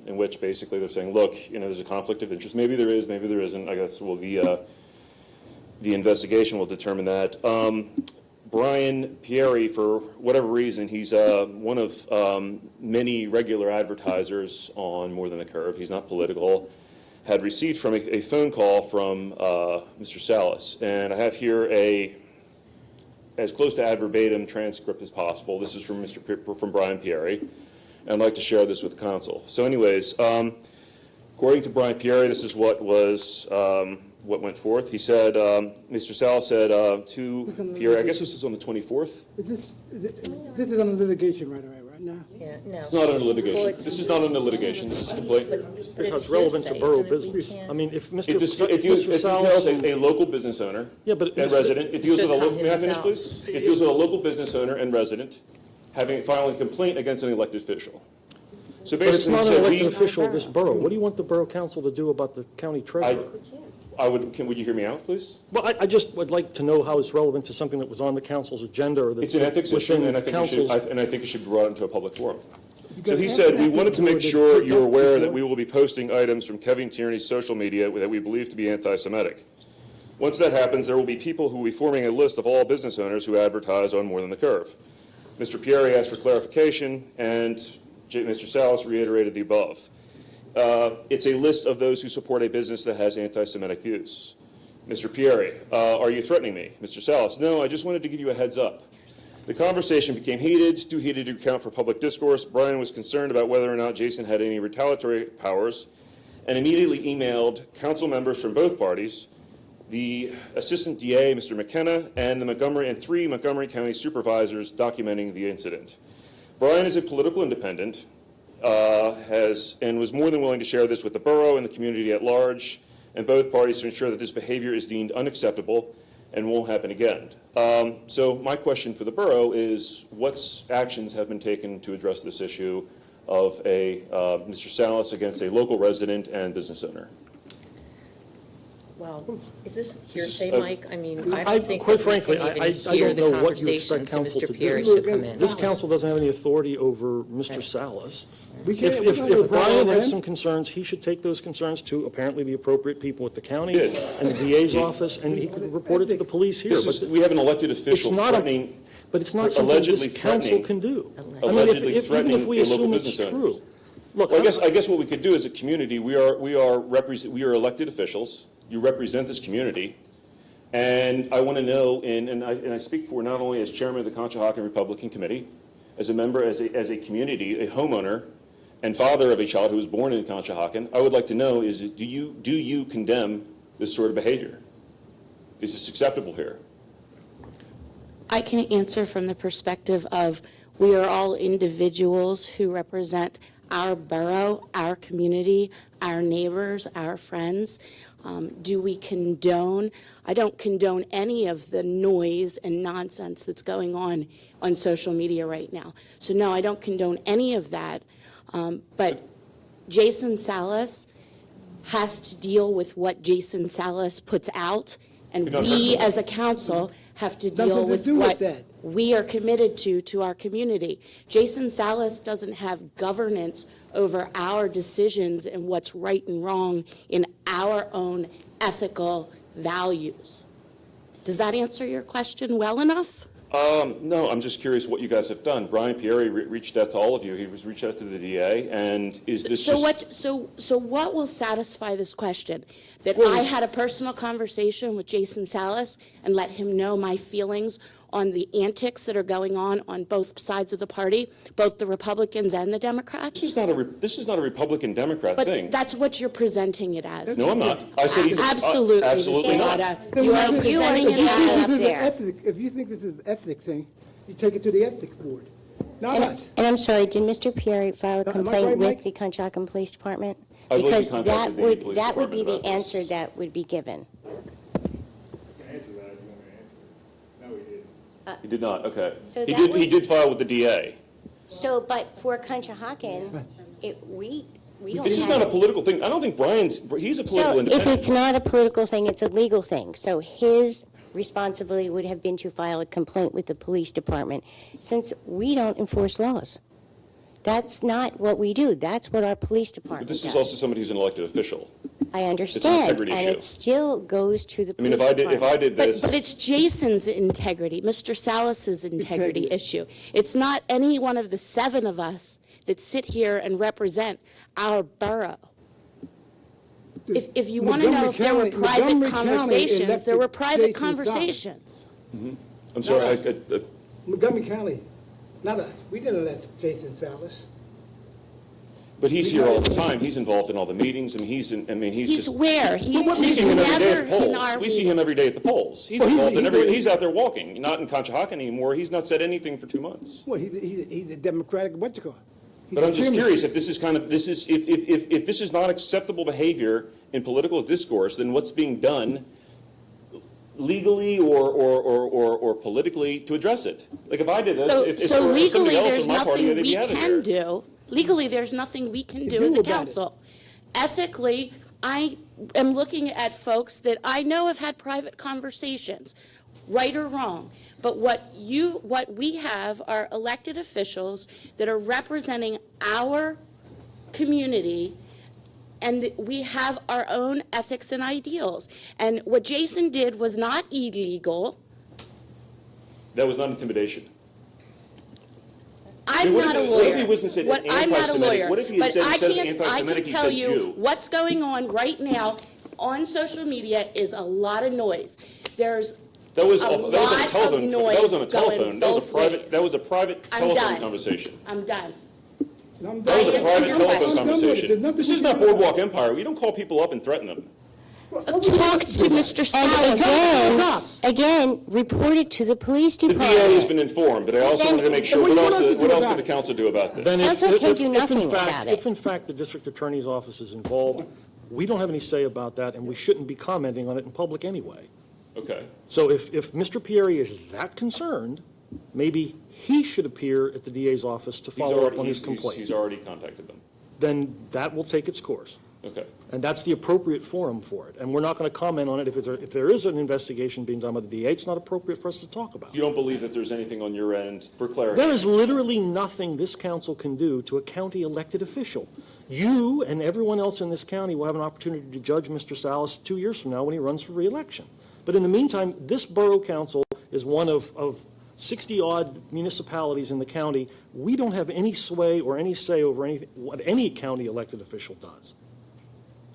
in which basically they're saying, look, there's a conflict of interest. Maybe there is, maybe there isn't. I guess the investigation will determine that. Brian Pieri, for whatever reason, he's one of many regular advertisers on More Than the Curve. He's not political. Had received from a phone call from Mr. Salas, and I have here as close to ad verbatim transcript as possible. This is from Brian Pieri, and I'd like to share this with the council. So anyways, according to Brian Pieri, this is what went forth. He said, Mr. Salas said to Pieri, I guess this is on the 24th. This is on litigation right now. Yeah, no. It's not under litigation. Well, it's- This is not under litigation. This is complaint. Because it's relevant to borough business. I mean, if Mr. It deals Salas... a local business owner Yeah, but and resident. It deals with a local, may I finish, himself. please? It deals with a local business owner and resident filing a complaint against an elected official. So But it's basically, not he an said, elected official of this borough. What do you want the borough council to do about the county treasurer? would you hear me out, please? Well, I just would like to know how it's relevant to something that was on the council's agenda or that's It's an ethics issue, within and I the think council's... it should be brought into a public forum. So he said, we wanted to make sure you're aware that we will be posting items from Kevin Tierney's social media that we believe to be anti-Semitic. Once that happens, there will be people who will be forming a list of all business owners who advertise on More Than the Curve. Mr. Pieri asked for clarification, and Mr. Salas reiterated the above. It's a list of those who support a business that has anti-Semitic views. Mr. Pieri, are you threatening me? Mr. Salas, no, I just wanted to give you a heads up. The conversation became heated, too heated to account for public discourse. Brian was concerned about whether or not Jason had any retaliatory powers and immediately emailed council members from both parties, the assistant DA, Mr. McKenna, and three Montgomery County supervisors documenting the incident. Brian is a political independent, and was more than willing to share this with the borough and the community at large, and both parties to ensure that this behavior is deemed unacceptable and won't happen again. So my question for the borough is, what actions have been taken to address this issue of Mr. Salas against a local resident and business owner? Well, is this hearsay, Mike? I mean, I I- don't think quite that we frankly, can even I hear don't the know what you expect conversation, so council Mr. to do. Pierre should come in. This council doesn't have any authority over Mr. Salas. We can't, If, we if, don't have a if problem Brian with has him. some concerns, he should take those concerns to apparently the appropriate people at the county Did. and the DA's office, and he could report it to the police here. This is, But we have an elected official it's not a- threatening, But it's not something allegedly this council threatening- can do. allegedly Even threatening if we a local assume it's business owner. true. Look, Well, I guess what we could do as a community, we are elected officials. You represent this community. And I want to know, and I speak for not only as chairman of the Conshohocken Republican Committee, as a member, as a community, a homeowner, and father of a child who was born in Conshohocken, I would like to know is, do you condemn this sort of behavior? Is this acceptable here? I can answer from the perspective of we are all individuals who represent our borough, our community, our neighbors, our friends. Do we condone? I don't condone any of the noise and nonsense that's going on social media right now. So no, I don't condone any of that. But Jason Salas has to deal with what Jason Salas puts out, and You're not we hurting. as a council have to deal Nothing to with do with what that. we are committed to our community. Jason Salas doesn't have governance over our decisions and what's right and wrong in our own ethical values. Does that answer your question well enough? No, I'm just curious what you guys have done. Brian Pieri reached out to all of you. He was reached out to the DA, and is this just... So what will satisfy this question? That I had a personal conversation with Jason Salas and let him know my feelings on the antics that are going on both sides of the party, both the Republicans and the Democrats? This is not a Republican-Democrat thing. But that's what you're presenting it as. No, I'm not. I said he's... Absolutely, absolutely Mr. not. Lotta. You are presenting it as. If you think this is an ethic thing, you take it to the ethics board, not us. And I'm sorry, did Mr. Pierre file a Am I complaint right, Mike? with the Conshohocken Police Department? I believe he Because contacted the police that would be department the about this. answer that would be given. He did not, okay. So He that did, would- he did file with the DA. So, but for Conshohocken, we don't This is have- not a political thing. I don't think he's a political So if independent. it's not a political thing, it's a legal thing. So his responsibility would have been to file a complaint with the police department, since we don't enforce laws. That's not what we do. That's what our police But department this is does. also somebody who's an elected official. I understand, integrity and issue. it still goes to the I mean, police if department. I did this... But it's Jason's integrity, Mr. Salas's integrity issue. It's not any one of the 7 of us that sit here and represent our borough. If you want to know if there were private conversations, there were private conversations. I'm sorry, Montgomery County, not us. We didn't elect Jason Salas. but he's here all the time. He's involved in all the meetings, and he's He's just... where? We see him every day at the never in polls. our We see him every day at the polls. He's Well, involved in every... he- He's out there walking, not in Conshohocken anymore. He's not said anything for 2 months. Well, he's a Democratic, what you call? But I'm just curious, if this is kind of, if this is not acceptable behavior in political discourse, then what's being done legally or politically to address it? Like, if I did this, if So somebody legally, else there's in my party, nothing they'd we be out of can here. do. Legally, there's nothing we can do do as a about it. council. Ethically, I am looking at folks that I know have had private conversations, right or wrong. But what we have are elected officials that are representing our community, and we have our own ethics and ideals. And what Jason did was not illegal. That was not intimidation. I'm What not a if- lawyer. what if he wasn't said I'm not a anti-Semitic? lawyer. What if he had But said I instead of can anti-Semitic, he tell said you Jew? what's going on right now on social media is a lot of noise. There's That was a on a lot of telephone. noise That was on a going telephone. That was a both private. ways. That was a private I'm telephone done. conversation. I'm done. I'm That was a answered private your telephone question. conversation. This is not Boardwalk Empire. We don't call people up and threaten them. Talk to Mr. And Salas. again, report it to the police The department. DA has been informed, but I also Then- wanted to make sure, What what do you else, want us to what do else about could the it? council do about this? Then if- Council can if- do if in nothing fact- about it. If in fact the district attorney's office is involved, we don't have any say about that, and we shouldn't be commenting on it in public anyway. Okay. So if Mr. Pieri is that concerned, maybe he should appear at the DA's office to follow up on his complaint. He's already contacted them. Then that will take its course. Okay. And that's the appropriate forum for it. And we're not going to comment on it if there is an investigation being done by the DA. It's not appropriate for us to talk about. You don't believe that there's anything on your end, for clarity? There is literally nothing this council can do to a county elected official. You and everyone else in this county will have an opportunity to judge Mr. Salas 2 years from now when he runs for re-election. But in the meantime, this borough council is one of 60-odd municipalities in the county. We don't have any sway or any say over anything, what any county elected official does.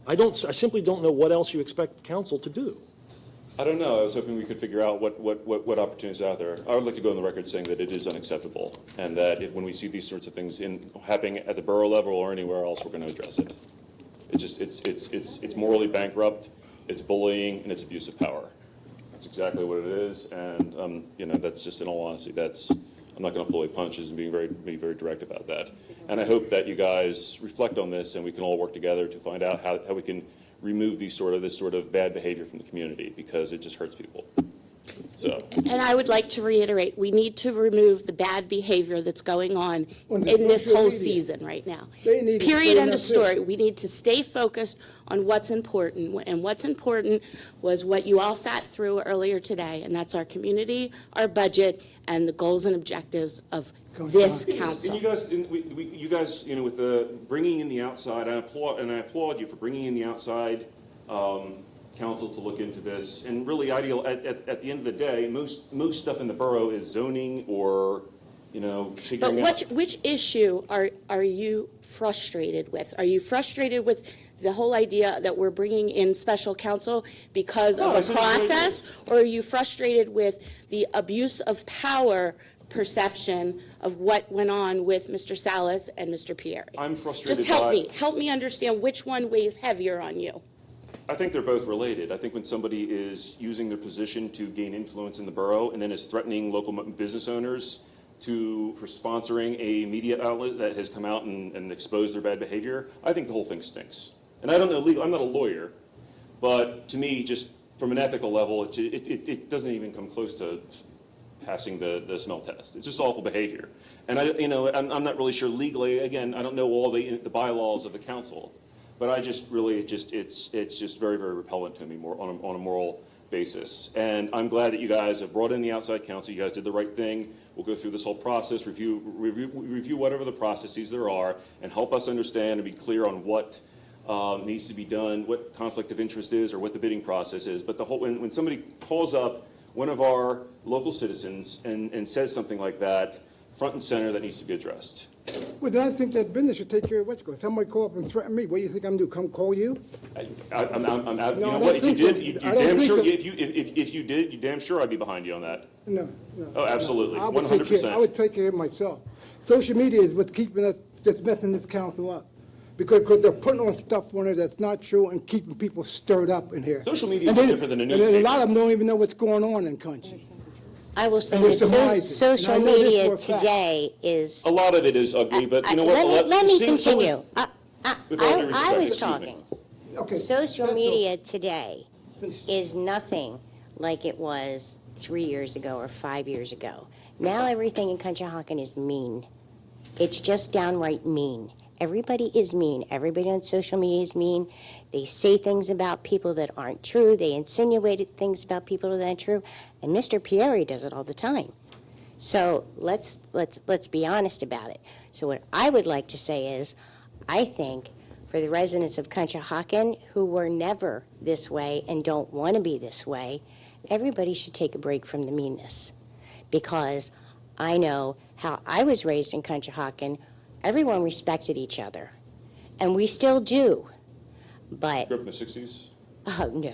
I simply don't know what else you expect the council to do. I don't know. I was hoping we could figure out what opportunities are out there. I would like to go on the record saying that it is unacceptable, and that when we see these sorts of things happening at the borough level or anywhere else, we're going to address it. It's morally bankrupt, it's bullying, and it's abuse of power. That's exactly what it is, and that's just, in all honesty, I'm not going to pull any punches and be very direct about that. And I hope that you guys reflect on this and we can all work together to find out how we can remove this sort of bad behavior from the community, because it just hurts people. So. And I would like to reiterate, we need to remove the bad behavior that's going on in this whole season right now. Period, end of story. We need to stay focused on what's important, and what's important was what you all sat through earlier today, and that's our community, our budget, and the goals and objectives of this council. And you guys, with the bringing in the outside, I applaud you for bringing in the outside council to look into this. And really, at the end of the day, most stuff in the borough is zoning or, figuring out. But which issue are you frustrated with? Are you frustrated with the whole idea that we're bringing in special counsel because of a process? Or are you frustrated with the abuse of power perception of what went on with Mr. Salas and Mr. Pieri? I'm frustrated. Just help me understand which one weighs heavier on you. I think they're both related. I think when somebody is using their position to gain influence in the borough and then is threatening local business owners for sponsoring a media outlet that has come out and exposed their bad behavior, I think the whole thing stinks. And I don't know, I'm not a lawyer, but to me, just from an ethical level, it doesn't even come close to passing the smell test. It's just awful behavior. And I'm not really sure legally, again, I don't know all the bylaws of the council, but I just really, it's just very, very repellent to me on a moral basis. And I'm glad that you guys have brought in the outside counsel. You guys did the right thing. We'll go through this whole process, review whatever the processes there are, and help us understand and be clear on what needs to be done, what conflict of interest is, or what the bidding process is. But when somebody calls up one of our local citizens and says something like that, front and center, that needs to be addressed. Well, then I think that business should take care of what's going. Somebody call up and threaten me. What do you think I'm going to do? Come call you? I'm you know what? If you did, you damn sure. If you did, you damn sure I'd be behind you on that. No. Oh, absolutely, I 100%. would take care of myself. Social media is what's keeping us, just messing this council up. Because they're putting on stuff on there that's not true and keeping people stirred up in here. Social media is different than a newspaper. And a lot of them don't even know what's going on in country. I will say And that they're social surmising. And I know this media for a fact. today is. A lot of it is ugly, but you know what? Let me continue. With all due I respect, was excuse me. talking. Okay, Social that's media today is nothing like it was 3 years ago or 5 years ago. Now everything in Conshohocken is mean. It's just downright mean. Everybody is mean. Everybody on social media is mean. They say things about people that aren't true. They insinuate things about people that aren't true. And Mr. Pieri does it all the time. So let's be honest about it. So what I would like to say is, I think for the residents of Conshohocken who were never this way and don't want to be this way, everybody should take a break from the meanness. Because I know how I was raised in Conshohocken. Everyone respected each other, and we still do. But Grew up in the 60s? oh no,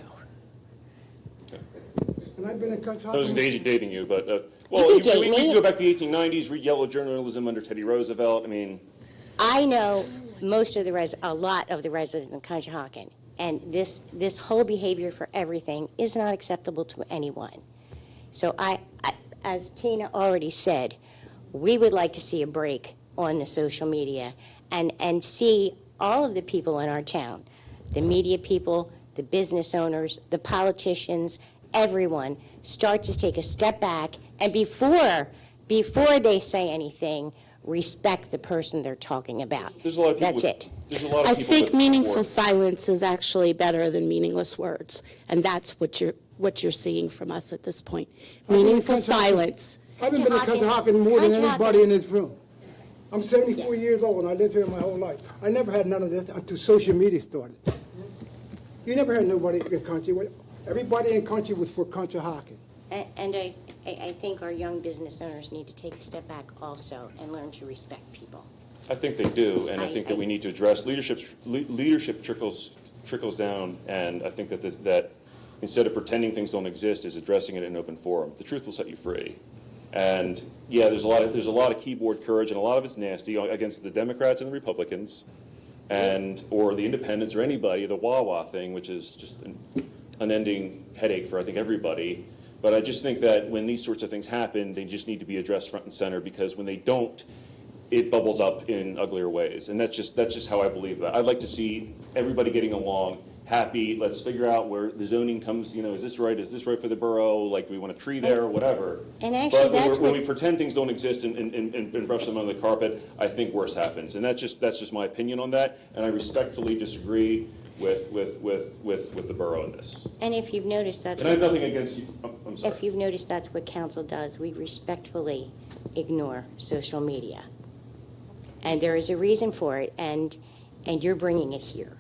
And I've been in country. I wasn't dating you, but, You can date we me. can go back to the 1890s, read yellow journalism under Teddy Roosevelt. I mean, I know a lot of the residents in Conshohocken, and this whole behavior for everything is not acceptable to anyone. So I, as Tina already said, we would like to see a break on the social media and see all of the people in our town, the media people, the business owners, the politicians, everyone start to take a step back, and before they say anything, respect the person they're talking about. There's a lot of people That's with- it. There's a lot of I people think with meaningful support. silence is actually better than meaningless words, and that's what you're seeing from us at this point. Meaningful silence. I've been to Conshohocken more than anybody in this room. I'm 74 years old, and I lived here my whole life. I never had none of this until social media started. You never had nobody in country. Everybody in country was for Conshohocken. And I think our young business owners need to take a step back also and learn to respect people. I think they do, and I I- think that we need to address leadership trickles down, and I think that instead of pretending things don't exist, is addressing it in an open forum. The truth will set you free. And yeah, there's a lot of keyboard courage, and a lot of it's nasty against the Democrats and the Republicans, or the independents or anybody. The Wawa thing, which is just an unending headache for I think everybody. But I just think that when these sorts of things happen, they just need to be addressed front and center, because when they don't, it bubbles up in uglier ways. And that's just how I believe that. I'd like to see everybody getting along, happy. Let's figure out where the zoning comes, is this right? Is this right for the borough? Like, do we want a tree there or whatever? And actually, But when we pretend things don't exist and brush them under the carpet, I think worse happens. And that's just my opinion on that. And I respectfully disagree with the borough in this. And if you've noticed, that's And I have nothing against you. I'm sorry. if you've noticed, that's what council does. We respectfully ignore social media. And there is a reason for it, and you're bringing it here.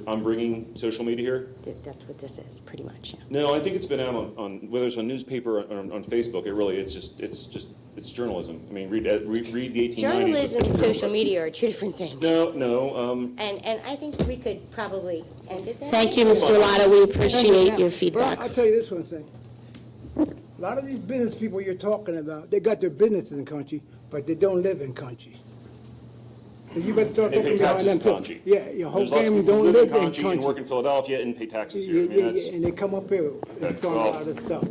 I'm bringing social media here? That's what this is, pretty much. Yeah. No, I think it's been out on whether it's on newspaper or on Facebook. It's journalism. I mean, read the 1890s. Journalism and social media are two different things. No. And I think we could probably end it there. Thank you, Mr. Lotta. We appreciate your feedback. Well, I'll tell you this one thing. A lot of these business people you're talking about, they got their businesses in country, but they don't live in country. And you better start They pay looking behind taxes them in too. Conchi. Yeah, your whole There's lots of family people who don't live in Conchi and country. work in Philadelphia and pay taxes here. Yeah, I mean, that's, and they come up here and start a lot of stuff.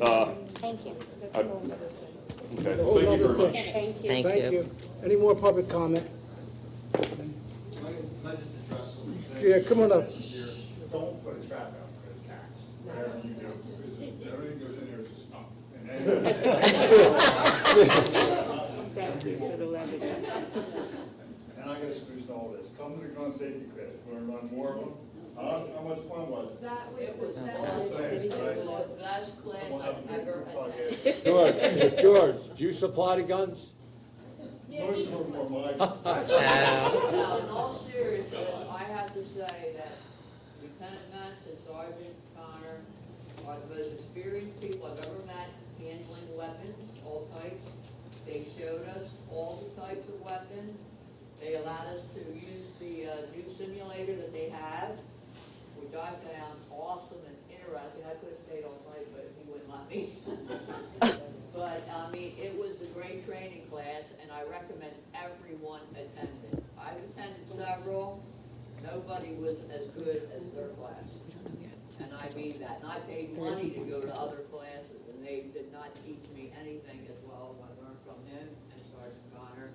Thank you. okay. Whole Thank you other very thing. much. Thank you. Any more public comment? Yeah, come on up. Don't put a trap out for those cats. Whatever you do, because everything goes in there is a stump. And I got a solution to all this. Come to the gun safety class. We're gonna run more of them. How much fun was it? best class I've ever attended. George, do you supply the guns? Most of them were mine. Now, in all seriousness, I have to say that Lieutenant Matz and Sergeant Connor are the most experienced people I've ever met handling weapons, all types. They showed us all the types of weapons. They allowed us to use the new simulator that they have, which I found awesome and interesting. I could have stayed all night, but he wouldn't let me. But, I mean, it was a great training class, and I recommend everyone attend it. I've attended several. Nobody was as good as their class. And I mean that. And I paid money to go to other classes, and they did not teach me anything as well as I learned from him and Sergeant Connor.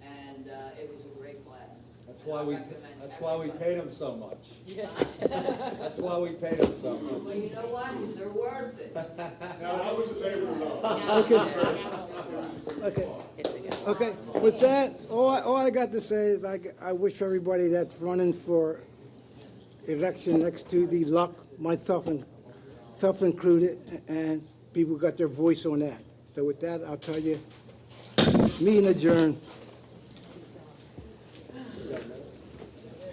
And it was a great class. That's And why I we, recommend that's why we everybody. paid them so much. That's why we paid them so much. Well, you know what? They're worth it. Now, I was a labor of love. Okay, with that, all I got to say is I wish everybody that's running for election next Tuesday luck, myself included, and people got their voice on that. So with that, I'll tell you, meeting adjourned.